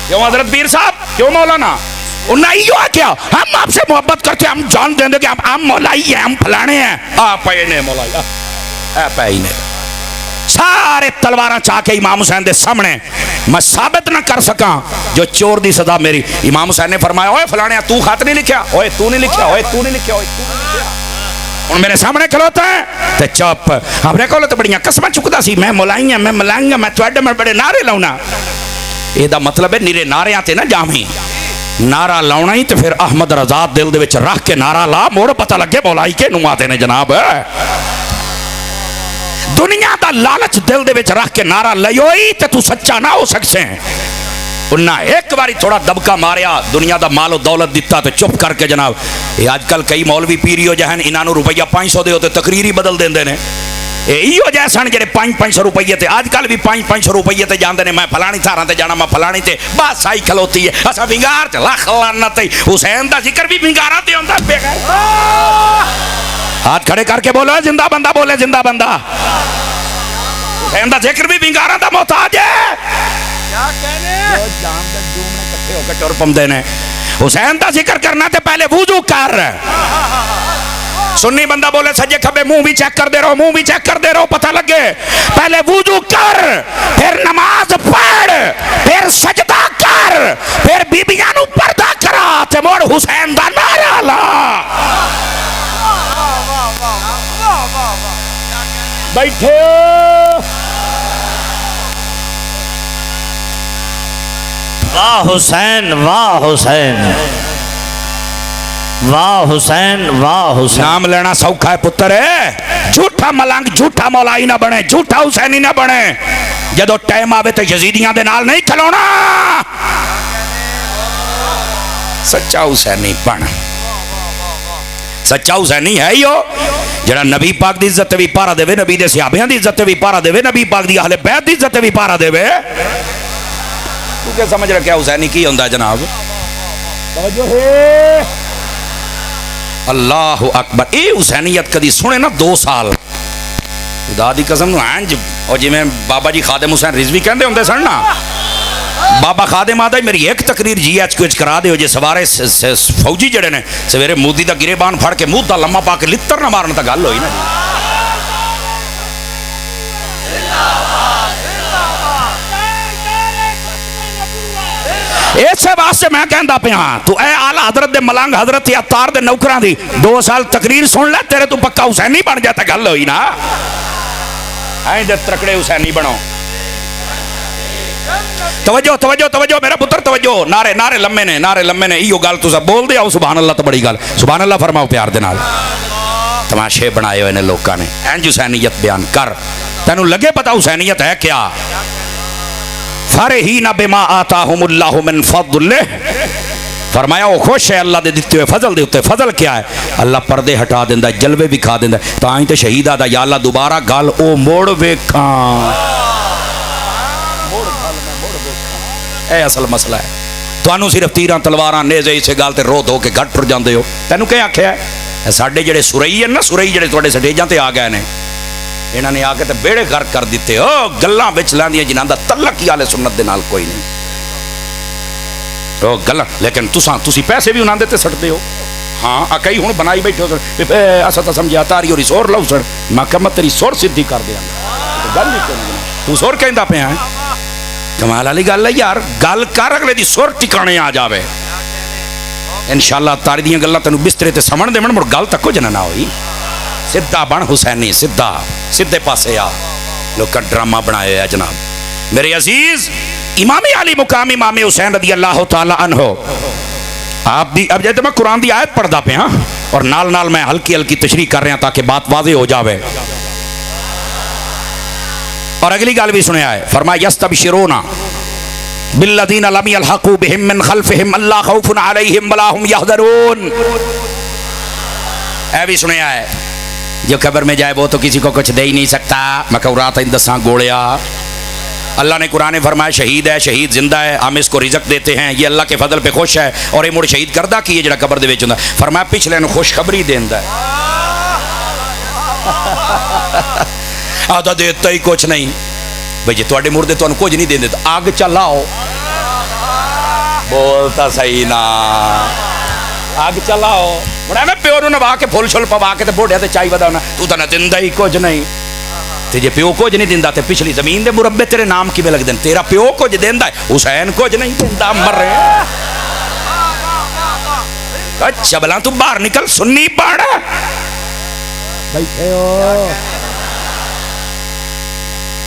کیوں حضرت پیر صاحب کیوں مولانا انہاں ایو کیا ہم آپ سے محبت کرتے ہیں ہم جان دیں کہ ہم مولائی ہیں ہم پھلانے ہیں آپ پے نے مولائی اے پے نے سارے تلواراں چاہ کے امام حسین دے سامنے میں ثابت نہ کر سکاں جو چور دی سزا میری امام حسین نے فرمایا اوے فلانے تو خط نہیں لکھیا اوے تو نہیں لکھیا اوے تو نہیں لکھیا اوے تو نہیں لکھیا ہوں میرے سامنے کھلوتا ہے تے چپ اپنے کو تو بڑی قسم چکتا سی میں ملائیاں میں ملائیاں میں تھوڑے میں بڑے نعرے لاؤنا یہ مطلب ہے نیرے نعریاں تے نہ جامی نعرہ لاؤنا ہی تو پھر احمد رضا دل دے وچ رکھ کے نعرہ لا موڑ پتہ لگے مولائی کے نو آتے نے جناب دنیا دا لالچ دل دے وچ رکھ کے نعرہ لئیوئی تے تو سچا نہ ہو سکتے ہیں انہاں ایک باری تھوڑا دبکا ماریا دنیا دا مال و دولت دیتا تو چپ کر کے جناب یہ آج کل کئی مولوی پیریو جہن انہوں روپیہ 500 دے ہوتے تقریری بدل دیں نے یہ جیسن جڑے 500 روپیے تے آج کل بھی 500 روپیے تے جاندے نے میں فلانی تھاراں تے جانا میں فلانی تے بس آئی کھلوتی ہے اسا ونگار تے لاکھ لعنت حسین دا ذکر بھی ونگاراں تے ہوندا بے غیر ہاتھ کھڑے کر کے بولو زندہ بندہ بولے زندہ بندہ حسین دا ذکر بھی ونگاراں دا محتاج ہے کیا کہنے جان دے دوم نے کٹھے ہو کے ٹر پمدے نے حسین دا ذکر کرنا تے پہلے وضو کر سنی بندہ بولے سجے کھبے منہ بھی چیک کر دے رہو منہ بھی چیک کر دے رہو پتہ لگے پہلے وضو کر پھر نماز پڑھ پھر سجدہ کر پھر بیبیاں نو پردہ کرا تے موڑ حسین دا نعرہ لا بیٹھے واہ حسین واہ حسین واہ حسین واہ حسین نام لینا سوکھا ہے پتر ہے جھوٹا ملنگ جھوٹا مولائی نہ بنے جھوٹا حسینی نہ بنے جدو ٹائم آوے تو یزیدیاں دے نال نہیں کھلونا سچا حسینی بن سچا حسینی ہے یو جڑا نبی پاک دی عزت بھی پارا دے نبی دے صحابیاں دی عزت بھی پارا دے نبی پاک دی اہل بیت دی عزت بھی پارا دے تو کیا سمجھ رہا کیا حسینی کی ہوندہ جناب توجہ ہے اللہ اکبر اے حسینیت کدی سنے نا 2 سال خدا دی قسم نو ہنج اور جی میں بابا جی خادم حسین رضوی کہندے ہوندے سن نا بابا خادم آدھا میری ایک تقریر جی ایچ کوچ کرا دے ہو جے سوارے فوجی جڑے نے سویرے مودی دا گریبان پھڑ کے مود دا لمحہ پا کے لتر نہ مارنا تا گل ہوئی نا ایسے واسطے میں کہندا پیا تو اے اعلی حضرت دے ملنگ حضرت عطار دے نوکراں دی 2 سال تقریر سن لے تیرے تو پکا حسینی بن جاتا گل ہوئی نا ایں دے ترکڑے حسینی بنو توجہ توجہ توجہ میرا پتر توجہ نعرے نعرے لمے نے ایو گل تسا بول دے آؤ سبحان اللہ تو بڑی گل سبحان اللہ فرماؤ پیار دے نال تماشے بنائے ہوئے نے لوکاں نے انج حسینیت بیان کر تینوں لگے پتہ حسینیت ہے کیا فرحین بما آتاہم اللہ من فضلہ فرمایا وہ خوش ہے اللہ دے دیتے ہوئے فضل دے ہوتے فضل کیا ہے اللہ پردے ہٹا دیندہ جلوے بھی کھا دیندہ تو آئیں تے شہید آدھا یا اللہ دوبارہ گال او موڑ ویکھاں اے اصل مسئلہ ہے تو انہوں صرف تیران تلواران نیزے اسے گال تے رو دھو کے گھٹ ٹر جاندے ہو تینوں کیا آکھیا ہے ساڑھے جڑے سورئی ہیں نا سورئی جڑے توڑے سٹیجاں تے آ گئے نے انہوں نے آگے تے بیڑے غرق کر دیتے ہو گلاں بچ لاندیاں جنہاں دا تلق ہی آلے سنت دے نال کوئی نہیں تو گلاں لیکن تسی پیسے بھی انہاں دیتے سٹتے ہو ہاں کئی ہون بنائی بیٹھے ہو ایسا تا سمجھا تاری اور سور لو سڑ محکمت تیری سور صدی کر دیا گل نہیں کرنی تو سور کہندہ پہ ہیں کمال علی گل ہے یار گل کر اگلے دی سور ٹکانے آ جاوے انشاءاللہ تاری دیاں گلاں تینوں بسترے تے سمن دے من مڑ گل تک کچھ نہ ہوئی سدھا بن حسینی سدھا سدھے پاسے آ لوگ ڈرامہ بنائے ہیں جناب میرے عزیز امام علی مقام امام حسین رضی اللہ تعالی عنہ آپ بھی اب جیسے میں قرآن دی آیت پڑھدا پہ ہاں اور نال نال میں ہلکی ہلکی تشریح کر رہے ہیں تاکہ بات واضح ہو جاوے اور اگلی گال بھی سنے آئے فرمایا یستبشرون بالذین لم یلحقوا بهم من خلفهم اللہ خوف علیہم ولا هم یحذرون اے بھی سنے آئے جو قبر میں جائے وہ تو کسی کو کچھ دے ہی نہیں سکتا میں کہوں رہا تھا ان 10 گوڑیا اللہ نے قرآن فرمایا شہید ہے شہید زندہ ہے ہم اس کو رزق دیتے ہیں یہ اللہ کے فضل پہ خوش ہے اور یہ مڑ شہید کردہ کی یہ جڑا قبر دے وچ ہوندا فرمایا پچھلے نو خوشخبری دیندا ہے آدھا دیتا ہی کچھ نہیں بھئی جی تواڈے مردے تانوں کچھ نہیں دیندے تو آگ چلاؤ بولتا صحیح نا آگ چلاؤ بڑا میں پیو نو نوا کے پھول چھل پوا کے تے بوڑھے تے چائی ودا تو تے نہ دیندا ہی کچھ نہیں تے جے پیو کچھ نہیں دیندا تے پچھلی زمین دے مربے تیرے نام کیویں لگ دین تیرا پیو کچھ دیندا ہے حسین کچھ نہیں دیندا مر رہے اچھا بلا تو باہر نکل سنی پڑھ بیٹھے ہو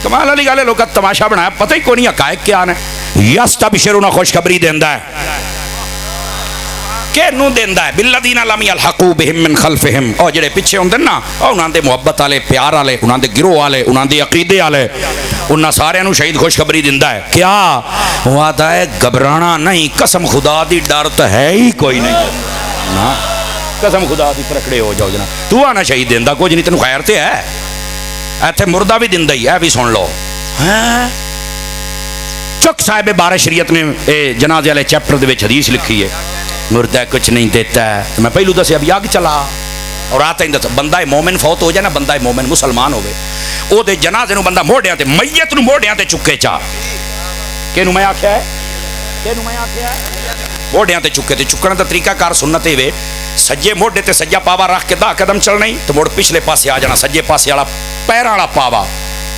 کمال والی گل ہے لوگ تماشا بنایا پتہ ہی کوئی نہیں حقائق کیا نے یستبشرون خوشخبری دیندا ہے کہ نو دیندا ہے بالذین لم یلحقوا بهم من خلفهم او جڑے پیچھے ہوندے نا او انہاں دے محبت والے پیار والے انہاں دے گروہ والے انہاں دے عقیدے والے انہاں سارے نو شہید خوشخبری دیندا ہے کیا وعدہ ہے گھبرانا نہیں قسم خدا دی ڈر تے ہے ہی کوئی نہیں نا قسم خدا دی پرکھڑے ہو جاؤ جناب تو آنا شہید دیندا کچھ نہیں تینوں خیر تے ہے ایتھے مردہ بھی دیندا ہی ہے بھی سن لو چک صاحب بارہ شریعت نے جنازے والے چیپٹر دے وچ حدیث لکھی ہے مردہ کچھ نہیں دیتا ہے تو میں پہلو دسے اب آگ چلا اور آتا ہی دسا بندہ مومن فوت ہو جائے نا بندہ مومن مسلمان ہوئے او دے جنازے نو بندہ موڑیاں تے میت نو موڑیاں تے چکے چاہ کہ نو میں آکھیا ہے موڑیاں تے چکے تے چکنا تا طریقہ کار سنتے ہوئے سجے موڑے تے سجا پاوا رکھ کے دا قدم چل نہیں تو موڑ پچھلے پاسے آ جانا سجے پاسے والا پیراں والا پاوا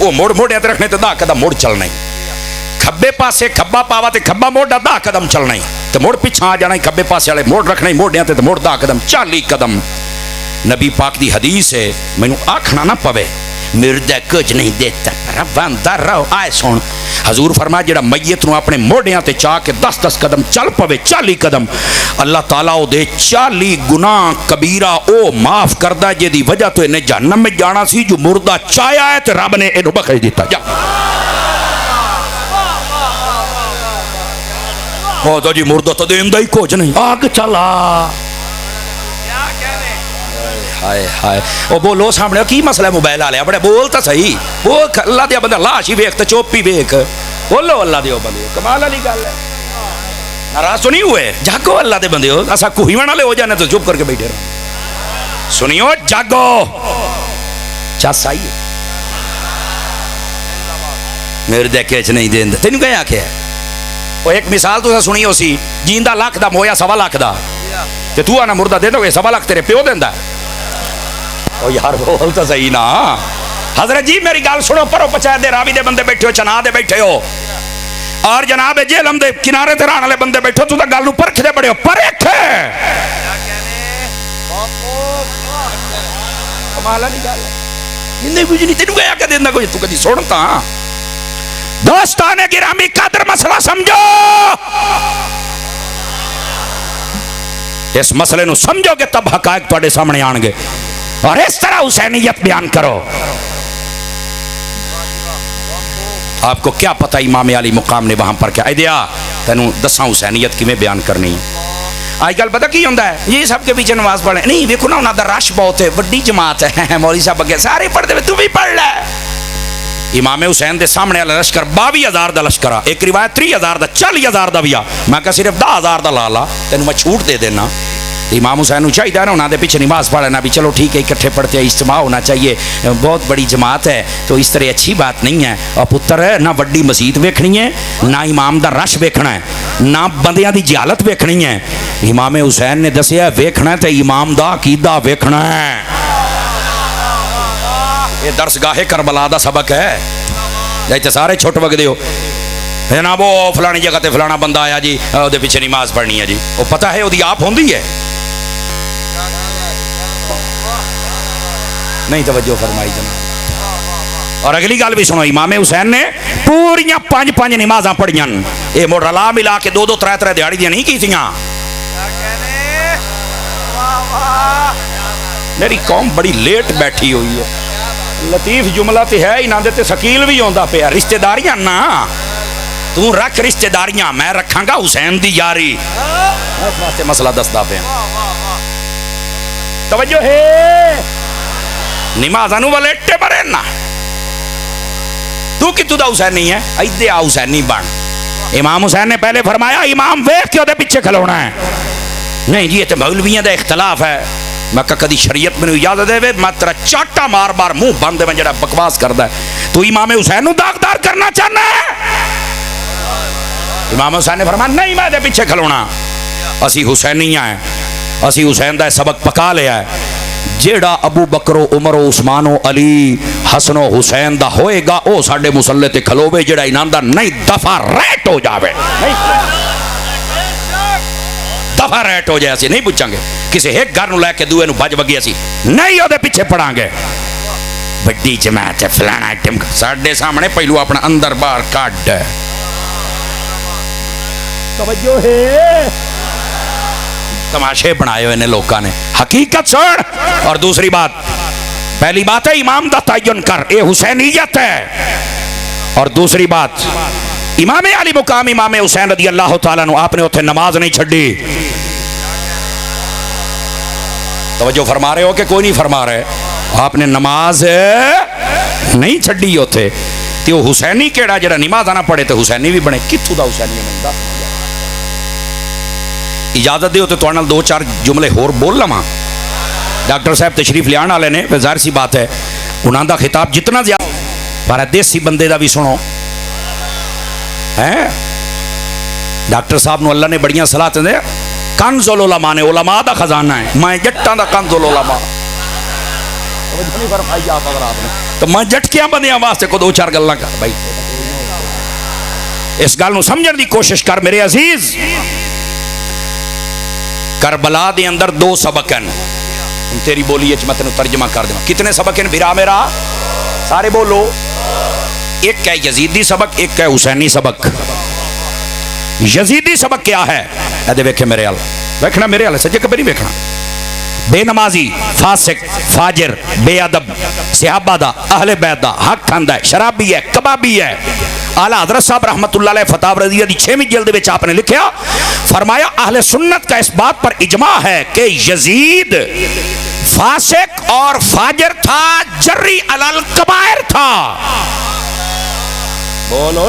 او موڑیاں تے رکھنے تے دا قدم موڑ چل نہیں کھبے پاسے کھبا پاوا تے کھبا موڑا دا قدم چل نہیں تو موڑ پیچھے آ جانا کھبے پاسے والے موڑ رکھنا موڑیاں تے موڑ دا قدم 40 قدم نبی پاک دی حدیث ہے مینوں آکھنا نہ پوے مردہ کچھ نہیں دیتا بندہ رہو آئے سن حضور فرمایا جڑا میت نو اپنے موڑیاں تے چاہ کے 10 قدم چل پوے 40 قدم اللہ تعالیٰ او دے 40 گناہ کبیرہ او معاف کردہ جے دی وجہ تو انہیں جہنم میں جانا سی جو مردہ چایا ہے تے رب نے انہوں بخش دیتا جا تو جی مردہ تو دیندہ ہی کچھ نہیں آگ چلا ہائے ہائے او بولو سامنے کی مسئلہ ہے موبائل آلے بڑے بولتا صحیح وہ اللہ دیا بندہ لاش ہی ویک تو چوپی ویک بولو اللہ دیا بندے کمال علی گل ہے ناراض تو نہیں ہوئے جاگو اللہ دے بندے ہو ایسا کوئی والے ہو جانے تو چپ کر کے بیٹھے رہو سنیو جاگو چاس آئیے میرے دیکھے نہیں دیں تینوں کہیں آکھے ہے وہ ایک مثال تو سنی ہو سی جیندہ لاکھ دا مویا 1.25 لاکھ دا کہ تو آنا مردہ دے دو گے 1.25 لاکھ تیرے پیو دیندہ ہے او یار بولتا صحیح نا حضرت جی میری گال سنو پرو پچائے دے راوی دے بندے بیٹھے ہو چنا دے بیٹھے ہو اور جناب جیلم دے کنارے تے رہنے والے بندے بیٹھے ہو تو گال نو پرکھ دے بڑے ہو پرکھ کمالا نہیں گال ہے کچھ نہیں تینوں گیا کہ دیندہ کوئی تو کدی سنتا دوستان گرامی قدر مسئلہ سمجھو اس مسئلے نو سمجھو گے تب حقائق توڑے سامنے آنگے اور اس طرح حسینیت بیان کرو آپ کو کیا پتہ امام علی مقام نے وہاں پر کیا اے دیا تینوں دساں حسینیت کی میں بیان کرنی ہے آج کل پتہ کی ہوندہ ہے یہ سب کے پیچھے نماز پڑھیں نہیں دیکھو نا انہاں دا رش بہت ہے وڈی جماعت ہے مولوی صاحب بگے سارے پڑھ دے تو بھی پڑھ لے امام حسین دے سامنے والا لشکر 22,000 دا لشکر ایک روایت 3,000 دا 40,000 دا بیا میں کہا صرف 10,000 دا لالا تینوں میں چھوٹ دے دینا امام حسین نو چاہیے نا انہاں دے پیچھے نماز پڑھنا بھی چلو ٹھیک ہے اکٹھے پڑھتے ہیں اجتماع ہونا چاہیے بہت بڑی جماعت ہے تو اس طرح اچھی بات نہیں ہے اور پتر نہ وڈی مسجد ویکھنی ہے نہ امام دا رش ویکھنا ہے نہ بندیاں دی جہالت ویکھنی ہے امام حسین نے دسیا ویکھنا ہے تے امام دا عقیدہ ویکھنا ہے یہ درسگاہ کربلا دا سبق ہے جائے سارے چھوٹ وگ دے ہو جناب وہ فلانی جگہ تے فلانا بندہ آیا جی دے پیچھے نماز پڑھنی ہے جی وہ پتہ ہے وہ دی آپ ہوندی ہے نہیں توجہ فرمائی جناب اور اگلی گل بھی سنو امام حسین نے پوریاں 5 نمازاں پڑھیاں اے موڑ رلا ملا کے 2 3 دیہاڑی دیاں نہیں کی تھیاں میری قوم بڑی لیٹ بیٹھی ہوئی ہے لطیف جملہ تے ہے ہی نہ دیتے سکیل بھی ہوندہ پہ رشتہ داریاں نا تو رکھ رشتہ داریاں میں رکھاں گا حسین دی یاری اس واسطے مسئلہ دستا پہ توجہ ہے نمازانو والے اٹھے برے نا تو کتو دا حسین نہیں ہے ایدے آ حسینی بان امام حسین نے پہلے فرمایا امام ویکھ کے دے پیچھے کھلونا ہے نہیں جی یہ تو مولویاں دا اختلاف ہے میں کہا کدی شریعت میں اجازت دے وے میں تیرا چاٹا مار مار منہ بندے میں جڑا بکواس کردا ہے تو امام حسین نو داغدار کرنا چاہنا ہے امام حسین نے فرمایا نہیں میں دے پیچھے کھلونا اسی حسینیاں ہیں اسی حسین دا سبق پکا لیا ہے جیڑا ابو بکر و عمر و عثمان و علی حسن و حسین دا ہوئے گا او ساڈے مسلے تے کھلوے جیڑا انہاں دا نہیں دفع ریٹ ہو جاوے دفعہ ریٹ ہو جائے اسی نہیں پوچھیں گے کسی ایک گھر نو لے کے دوے نو بج بگی اسی نہیں وہ پیچھے پڑھاں گے بڑی جماعت ہے فلانا ٹیم ساڈے سامنے پہلو اپنا اندر باہر کاٹ توجہ ہے تماشے بنائے ہوئے نے لوکاں نے حقیقت سن اور دوسری بات پہلی بات ہے امام دا تعین کر اے حسینیت ہے اور دوسری بات امام علی مقام امام حسین رضی اللہ تعالیٰ عنہ آپ نے اتنے نماز نہیں چھڑی توجہ فرما رہے ہو کہ کوئی نہیں فرما رہے آپ نے نماز نہیں چھڑی ہوتے تو حسینی کیڑا جڑا نماز نہ پڑھے تو حسینی بھی بنے کتھوں دا حسینی بندا اجازت دیو تو تواڈے نال دو چار جملے ہور بول لواں ڈاکٹر صاحب تشریف لیان والے نے ظاہر سی بات ہے انہاں دا خطاب جتنا زیادہ پر دیسی بندے دا بھی سنو ہیں ڈاکٹر صاحب نو اللہ نے بڑیاں صلاح دے کنز العلماء نے علماء دا خزانہ ہے میں جٹاں دا کنز العلماء تو میں جٹکیاں بندیاں واسطے کو دو چار گلاں کر بھائی اس گل نو سمجھن دی کوشش کر میرے عزیز کربلا دے اندر دو سبق ہیں تیری بولی میں تینوں ترجمہ کر دوں کتنے سبق ہیں بھرا میرا سارے بولو ایک ہے یزیدی سبق ایک ہے حسینی سبق یزیدی سبق کیا ہے ادھے ویکھے میرے حال ویکھنا میرے حال سجے کبھی نہیں ویکھنا بے نمازی فاسق فاجر بے ادب صحابہ دا اہل بیت دا حق کھاندا ہے شرابی ہے کبابی ہے اعلیٰ حضرت صاحب رحمت اللہ علیہ فتح رضیہ دی 6ویں جلد میں آپ نے لکھیا فرمایا اہل سنت کا اس بات پر اجماع ہے کہ یزید فاسق اور فاجر تھا جری علی الکبائر تھا بولو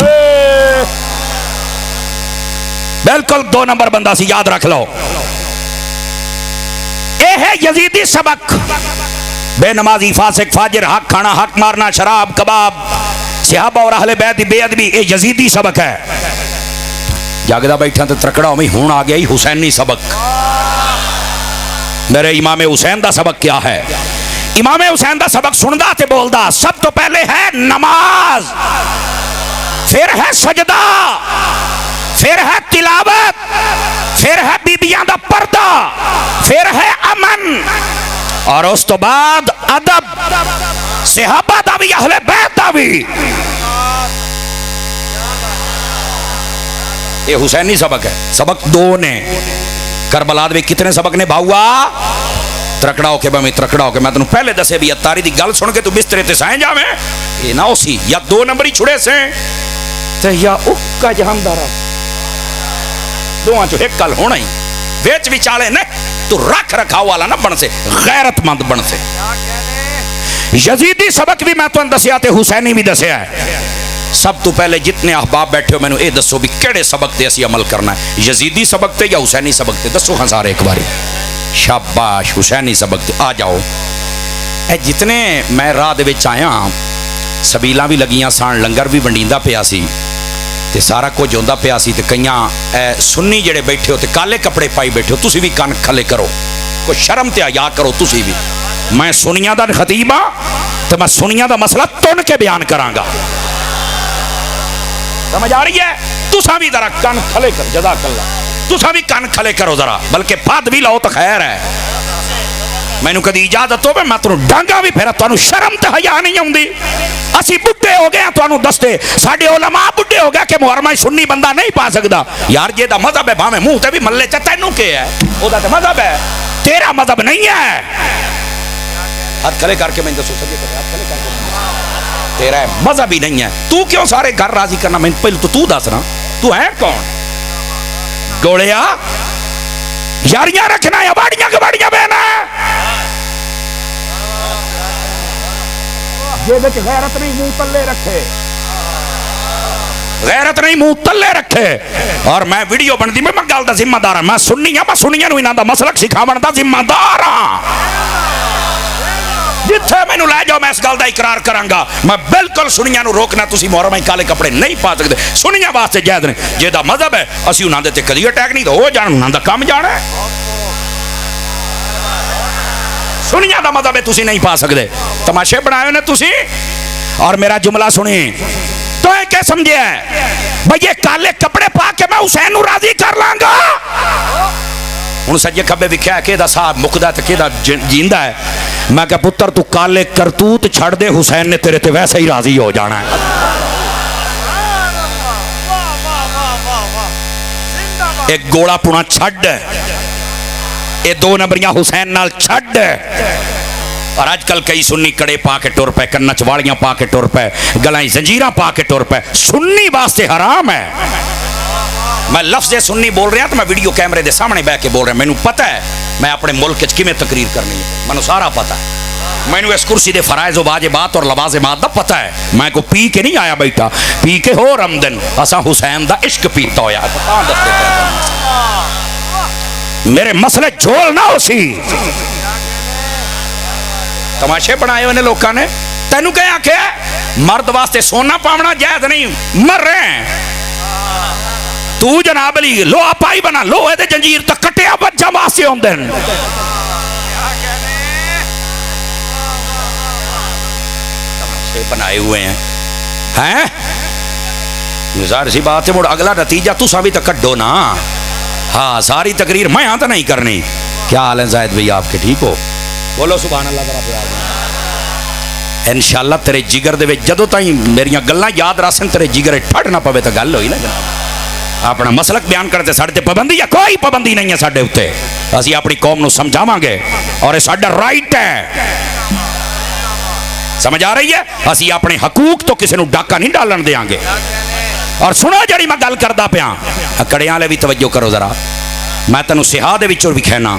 بالکل 2 نمبر بندہ سی یاد رکھ لو اے ہے یزیدی سبق بے نمازی فاسق فاجر حق کھانا حق مارنا شراب کباب صحابہ اور اہل بیت بے ادبی اے یزیدی سبق ہے جاگدہ بیٹھا تو ترکڑا ہمیں ہون آ گیا ہی حسینی سبق میرے امام حسین دا سبق کیا ہے امام حسین دا سبق سندا تے بولدا سب تو پہلے ہے نماز پھر ہے سجدہ پھر ہے تلاوت پھر ہے بیبیاں دا پردہ پھر ہے امن اور اس تو بعد ادب صحابہ دا بھی اہل بیت دا بھی یہ حسینی سبق ہے سبق 2 نے کربلا میں کتنے سبق نے بھاؤا ترکڑا ہو کے میں ترکڑا ہو کے میں تنوں پہلے دسے بھی اتاری دی گل سن کے تو بسترے تے سائیں جاویں یہ نہ اسی یا 2 نمبر ہی چھڑے سے تے یا اکا جہم دارا دوہاں چو ایک کل ہونا ہی ویچ بھی چالے نہیں تو رکھ رکھاو والا نہ بن سے غیرت مند بن سے یزیدی سبق بھی میں تو دسیا تے حسینی بھی دسیا ہے سب تو پہلے جتنے احباب بیٹھے ہو میں نے اے دسو بھی کیڑے سبق تے اسی عمل کرنا ہے یزیدی سبق تے یا حسینی سبق تے دسو ہاں سارے ایک باری شاباش حسینی سبق تے آ جاؤ اے جتنے میں راہ دے وچ آیا سبیلاں بھی لگیاں سان لنگر بھی ونڈیندا پیا سی تے سارا کچھ ہوندا پیا سی تے کئیاں سنی جڑے بیٹھے ہو تے کالے کپڑے پائی بیٹھے ہو تسی بھی کان کھلے کرو کوئی شرم تے حیا کرو تسی بھی میں سنیاں دا خطیب ہاں تے میں سنیاں دا مسئلہ تن کے بیان کراں گا سمجھ آ رہی ہے تساں بھی ذرا کان کھلے کر جزاک اللہ تساں بھی کان کھلے کرو ذرا بلکہ پاد بھی لاؤ تو خیر ہے میں نو کدی اجازت ہوے میں تانوں ڈانگا بھی پھیرا تانوں شرم تے حیا نہیں اوندی اسی بڈھے ہو گئے تانوں دستے ساڈے علماء بڈھے ہو گئے کہ محرمہ سنی بندہ نہیں پا سکدا یار جے دا مذہب ہے بھاویں منہ تے بھی ملے چ تینوں کی ہے او دا تے مذہب ہے تیرا مذہب نہیں ہے ہاتھ کھلے کر کے میں دسو سجے ہاتھ کھلے کر کے تیرا مذہب ہی نہیں ہے تو کیوں سارے گھر راضی کرنا میں پہلے تو دس نا تو ہے کون گوڑیا یاریاں رکھنا یا باڑیاں کباڑیاں بہنا یہ بچ غیرت نہیں منہ تلے رکھے غیرت نہیں منہ تلے رکھے اور میں ویڈیو بندی میں گل دا ذمہ دار ہاں میں سنیاں نو انہاں دا مسلک سکھاون دا ذمہ دار ہاں جتھے مینوں لے جاؤ میں اس گل دا اقرار کراں گا میں بالکل سنیاں نو روکنا تسی محرم کالے کپڑے نہیں پا سکدے سنیاں واسطے جائز نے جے دا مذہب ہے اسی انہاں دے تے کدی اٹیک نہیں تو ہو جان انہاں دا کام جانا ہے سنیاں دا مذہب ہے تسی نہیں پا سکدے تماشے بنائے نے تسی اور میرا جملہ سنیں تو اے کہ سمجھے بھئی یہ کالے کپڑے پا کے میں حسین نو راضی کر لاں گا ہوں سجے کھبے وکھیا کہ صاحب مکدا تے کہ جیندا ہے. میں کہ پتر تو کالے کرتوت چھڑ دے, حسین نے تیرے تے ویسے ہی راضی ہو جانا ہے. ایک گوڑا پونا چھڈ, یہ 2 نمبریاں حسین نال چھڈ. اور آج کل کئی سنی کڑے پا کے ٹر پے, کنا چواڑیاں پا کے ٹر پے, گلائیں زنجیراں پا کے ٹر پے. سنی واسطے حرام ہے. میں لفظ سنی بول رہا تو میں ویڈیو کیمرے دے سامنے بیٹھ کے بول رہا. مینوں پتہ ہے میں اپنے ملک وچ کیویں تقریر کرنی ہے, مینوں سارا پتہ ہے. مینوں اس کرسی دے فرائض و واجبات اور لوازمات دا پتہ ہے. میں کو پی کے نہیں آیا بیٹھا, پی کے ہو رمدن اساں حسین دا عشق پیتا ہویا. میرے مسئلے جھول نہ ہو سی. تماشے بنائے ہوئے نے لوکاں نے. تینوں کیا آکھیا مرد واسطے سونا پاونا جائز نہیں, مر رہے ہیں. تو جناب علی لوہا پائی بنا, لوہے دے جنجیر تک کٹیا بچہ واسطے ہوندے ہیں. تماشے بنائے ہوئے ہیں. ظاہر سی بات ہے, مڑ اگلا نتیجہ تو سبھی تک کڈو نا. ہاں ساری تقریر میں یہاں تو نہیں کرنی. کیا حال ہے زاہد بھئی آپ کے, ٹھیک ہو؟ بولو سبحان اللہ ذرا پیار. انشاءاللہ تیرے جگر دے وچ جدوں تائیں میریاں گلاں یاد راسن تیرے جگر ٹھڑ نہ پوے تے گل ہوئی نا جناب. اپنا مسلک بیان کرتے ساڈے تے پابندی یا کوئی پابندی نہیں ہے ساڈے اوتے. اسی اپنی قوم نو سمجھاواں گے اور یہ ساڈا رائٹ ہے. سمجھ آ رہی ہے؟ اسی اپنے حقوق تو کسی نو ڈاکا نہیں ڈالن دیاں گے. اور سنو جڑی میں گل کردا پیاں, کڑیاں والے بھی توجہ کرو ذرا. میں تینوں سیاح دے وچوں بھی کہنا,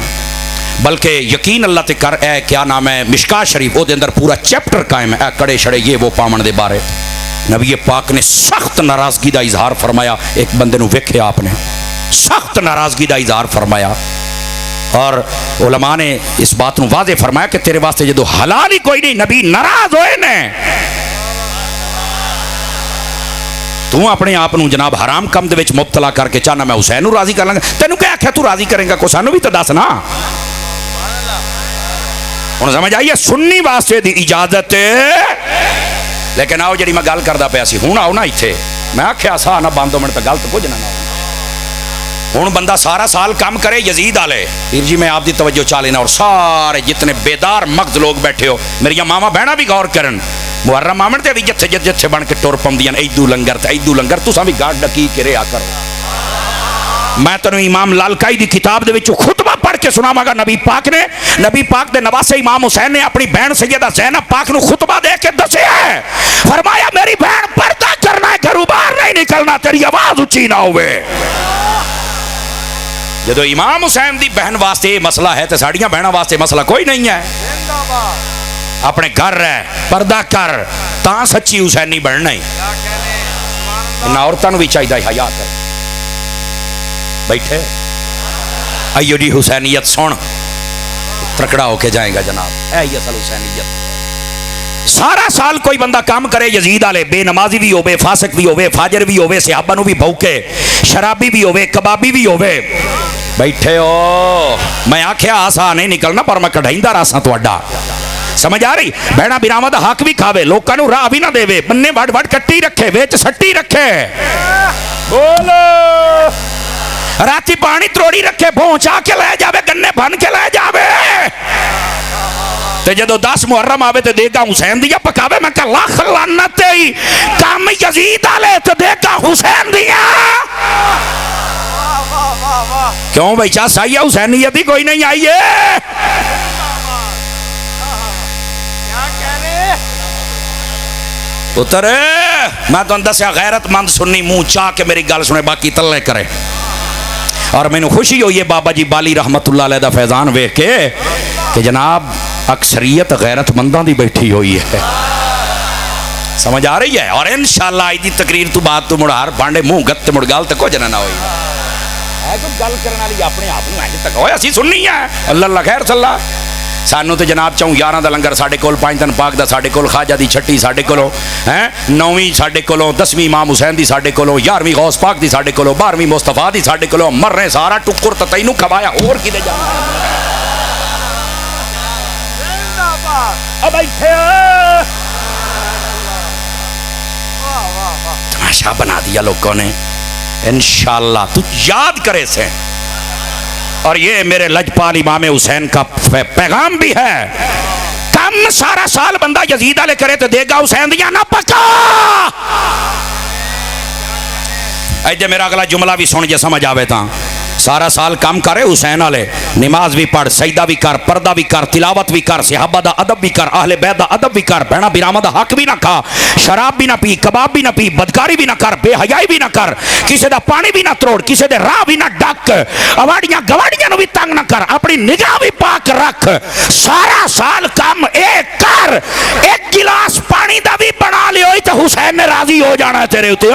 بلکہ یقین اللہ تے کر, اے کیا نام ہے مشکا شریف, وہ دے اندر پورا چیپٹر قائم ہے کڑے شڑے یہ وہ پاون دے بارے. نبی پاک نے سخت ناراضگی دا اظہار فرمایا. ایک بندے نو ویکھیا آپ نے, سخت ناراضگی دا اظہار فرمایا. اور علماء نے اس بات نو واضح فرمایا کہ تیرے واسطے جدو حلال ہی کوئی نہیں, نبی ناراض ہوئے نے. تو اپنے آپ نو جناب حرام کم دے وچ مبتلا کر کے چاہنا میں حسین نو راضی کر لوں گا. تینوں کیا آکھیا تو راضی کریں گا, کو سانو بھی تو دس نا. ہن سمجھ آئیے سنی واسطے دی اجازت. لیکن آؤ جڑی میں گل کردا پیا سی, ہن آؤ نا ایتھے. میں آکھیا سا نہ بند ہومن تے گل تو کچھ نہ ہو. ہن بندہ سارا سال کام کرے یزید والے. پیر جی میں آپ دی توجہ چا لینا, اور سارے جتنے بیدار مغز لوگ بیٹھے ہو, میری ماما بہنا بھی غور کرن. محرم آمن تے بھی جتھے جتھے بن کے ٹر پوندیاں ایدو لنگر تے ایدو لنگر, تساں بھی گاڑ ڈکی کے رہیا کرو. میں تینوں امام لالکائی دی کتاب دے وچوں خطبہ پڑھ کے سناواں گا. نبی پاک دے نواسے امام حسین نے اپنی بہن سیدہ زینب پاک نو خطبہ دے کے دسیا ہے. فرمایا میری بہن پردہ کرنا ہے, گھروں باہر نہیں نکلنا, تیری آواز اونچی نہ ہوئے. جدو امام حسین دی بہن واسطے یہ مسئلہ ہے تو ساڑیاں بہنوں واسطے مسئلہ کوئی نہیں ہے. اپنے گھر رہ, پردہ کر, تاں سچی حسینی بننا ہی. ان عورتوں بھی چاہیے حیا کر. بیٹھے ایو جی حسینیت سن, ترکڑا ہو کے جائے گا جناب. اے اصل حسینیت. سارا سال کوئی بندہ کام کرے یزید والے, بے نمازی بھی ہوے, فاسق بھی ہوے, فاجر بھی ہوے, صحابہ نو بھی بھوکے, شرابی بھی ہوے, کبابی بھی ہوے. بیٹھے ہو, میں آکھیا آسا نہیں نکلنا پر میں کڈھائندا راساں تہاڈا. سمجھ آ رہی؟ بہنا براواں دا حق بھی کھاوے, لوکاں نو راہ بھی نہ دے, بننے وڈ وڈ کٹی رکھے, وچ سٹی رکھے. بولو راتی پانی تروڑی رکھے, پہنچا کے لے جاوے, گنے بن کے لے جاوے. تے جدو 10 محرم آوے تے دیکھا حسین دیا پکاوے. میں کہ لاکھ لعنت ہی کام یزید والے تے دیکھا حسین دیا. کیوں بھائی چاہ سائیہ حسینیت ہی کوئی نہیں آئی ہے. پتر میں تو اندر سے غیرت مند سنی منہ چاہ کے میری گل سنے, باقی تلے کرے. اور میں نے خوشی ہوئی ہے بابا جی بالی رحمت اللہ علیہ دا فیضان ویکھ کے کہ جناب اکثریت غیرت منداں دی بیٹھی ہوئی ہے. سمجھ آ رہی ہے؟ اور انشاءاللہ آئی دی تقریر تو بات تو مڑ ہر بانڈے منہ گت مڑ گال تے کچھ نہ ہوئی. ہے کوئی گل کرنے والی اپنے آپ نو اج تک ہوئے اسی سننی ہے. اللہ اللہ خیر صلاح. سانو تے جناب چاہوں 11 دا لنگر ساڈے کول, 5 دن پاک دا ساڈے کول, خواجہ دی چھٹی ساڈے کولو, ہیں 9ویں ساڈے کولو, 10ویں امام حسین دی ساڈے کولو, 11ویں غوث پاک دی ساڈے کولو, 12ویں مصطفیٰ دی ساڈے کولو. مر رہے سارا ٹکر تے تینوں کھوایا, اور کدے جانا اب بیٹھے تماشا بنا دیا لوگوں نے. انشاءاللہ تو یاد کرے سے اور یہ میرے لجپال امام حسین کا پیغام بھی ہے. کم سارا سال بندہ یزید والے کرے تو دے گا حسین دیا نہ پکا. ایجے میرا اگلا جملہ بھی سن جے سمجھ آوے تھا. سارا سال کام کرے حسین والے, نماز بھی پڑھ, سجدہ بھی کر, پردہ بھی کر, تلاوت بھی کر, صحابہ دا ادب بھی کر, اہل بیت دا ادب بھی کر, بہنا بیرامہ دا حق بھی نہ کھا, شراب بھی نہ پی, کباب بھی نہ پی, بدکاری بھی نہ کر, بے حیائی بھی نہ کر, کسی دا پانی بھی نہ تروڑ, کسی دے راہ بھی نہ ڈک, اواڑیاں گواڑیاں نو بھی تنگ نہ کر, اپنی نگاہ بھی پاک رکھ. سارا سال کام ایک کر, ایک گلاس پانی دا بھی بنا لے ہوئی تو حسین نے راضی ہو جانا ہے تیرے ہوتے.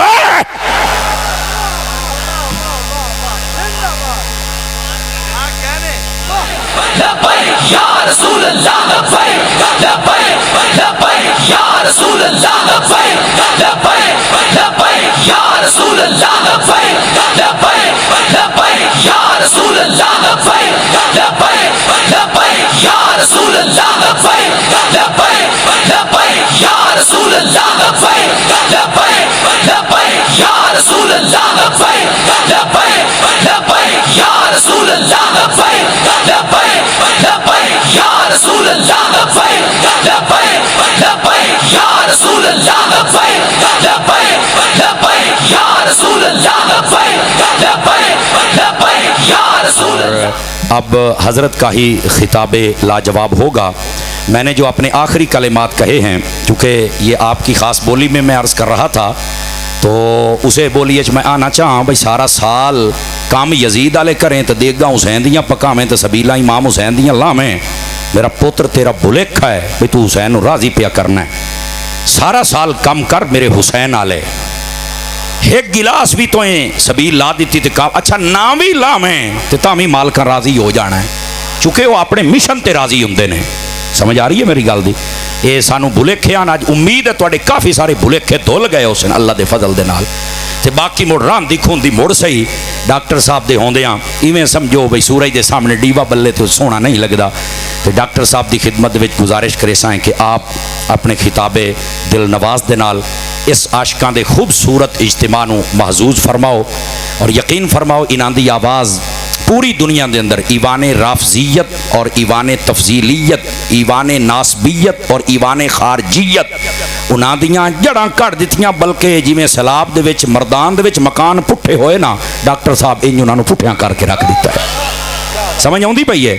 لبیک یا رسول اللہ لبیک لبیک لبیک یا رسول اللہ لبیک لبیک لبیک یا رسول اللہ لبیک لبیک لبیک یا رسول اللہ لبیک لبیک لبیک یا رسول اللہ لبیک لبیک لبیک یا رسول اللہ لبیک لبیک لبیک یا رسول اللہ لبیک لبیک لبیک یا رسول اللہ لبیک لبیک لبیک یا رسول اللہ لبیک لبیک لبیک یا رسول اللہ لبیک لبیک لبیک یا رسول اللہ لبیک لبیک لبیک یا رسول اللہ. اب حضرت کا ہی خطاب لاجواب ہوگا. میں نے جو اپنے آخری کلمات کہے ہیں, چونکہ یہ آپ کی خاص بولی میں عرض کر رہا تھا, تو اسے بولیے میں آنا چاہاں بھائی سارا سال کام یزید والے کریں تو دیکھ گا حسین دیاں پکاویں تو سبیلا امام حسین دیاں لاویں. میرا پتر تیرا بھلیکھا ہے بھائی تو حسین نو راضی پیا کرنا ہے. سارا سال کم کر میرے حسین والے, ایک گلاس بھی تو سبیل لا دیتی تے کام اچھا نہ بھی لاویں تے تاں مال کا راضی ہو جانا ہے, چونکہ وہ اپنے مشن تے راضی ہوندے نے. سمجھ آ رہی ہے میری گل دی؟ یہ سانو بھلیکھے آن, اج امید ہے تواڈے کافی سارے بھلیکھے دھل گئے اس نے اللہ دے فضل دے نال. تے باقی مڑ ران دی کھوندی مڑ سہی ڈاکٹر صاحب دے ہوندیاں ایویں سمجھو بھئی سورج دے سامنے ڈیوا بلے تو سونا نہیں لگدا. تے ڈاکٹر صاحب دی خدمت وچ گزارش کرے سائیں کہ آپ اپنے خطاب دل نواز دے نال اس عاشقاں دے خوبصورت اجتماع نو محظوظ فرماؤ, اور یقین فرماؤ انہاں دی آواز پوری دنیا دے اندر ایوان رافضیت اور ایوان تفضیلیت, ایوان ناسبیت اور ایوان خارجیت انہاں دیاں جڑاں کٹ دتیاں, بلکہ جویں سیلاب دے وچ مردان دے وچ مکان پٹھے ہوئے نا, ڈاکٹر صاحب انج انہاں نو پٹھیاں کر کے رکھ دیتا ہے. سمجھ آؤندی پئی ہے؟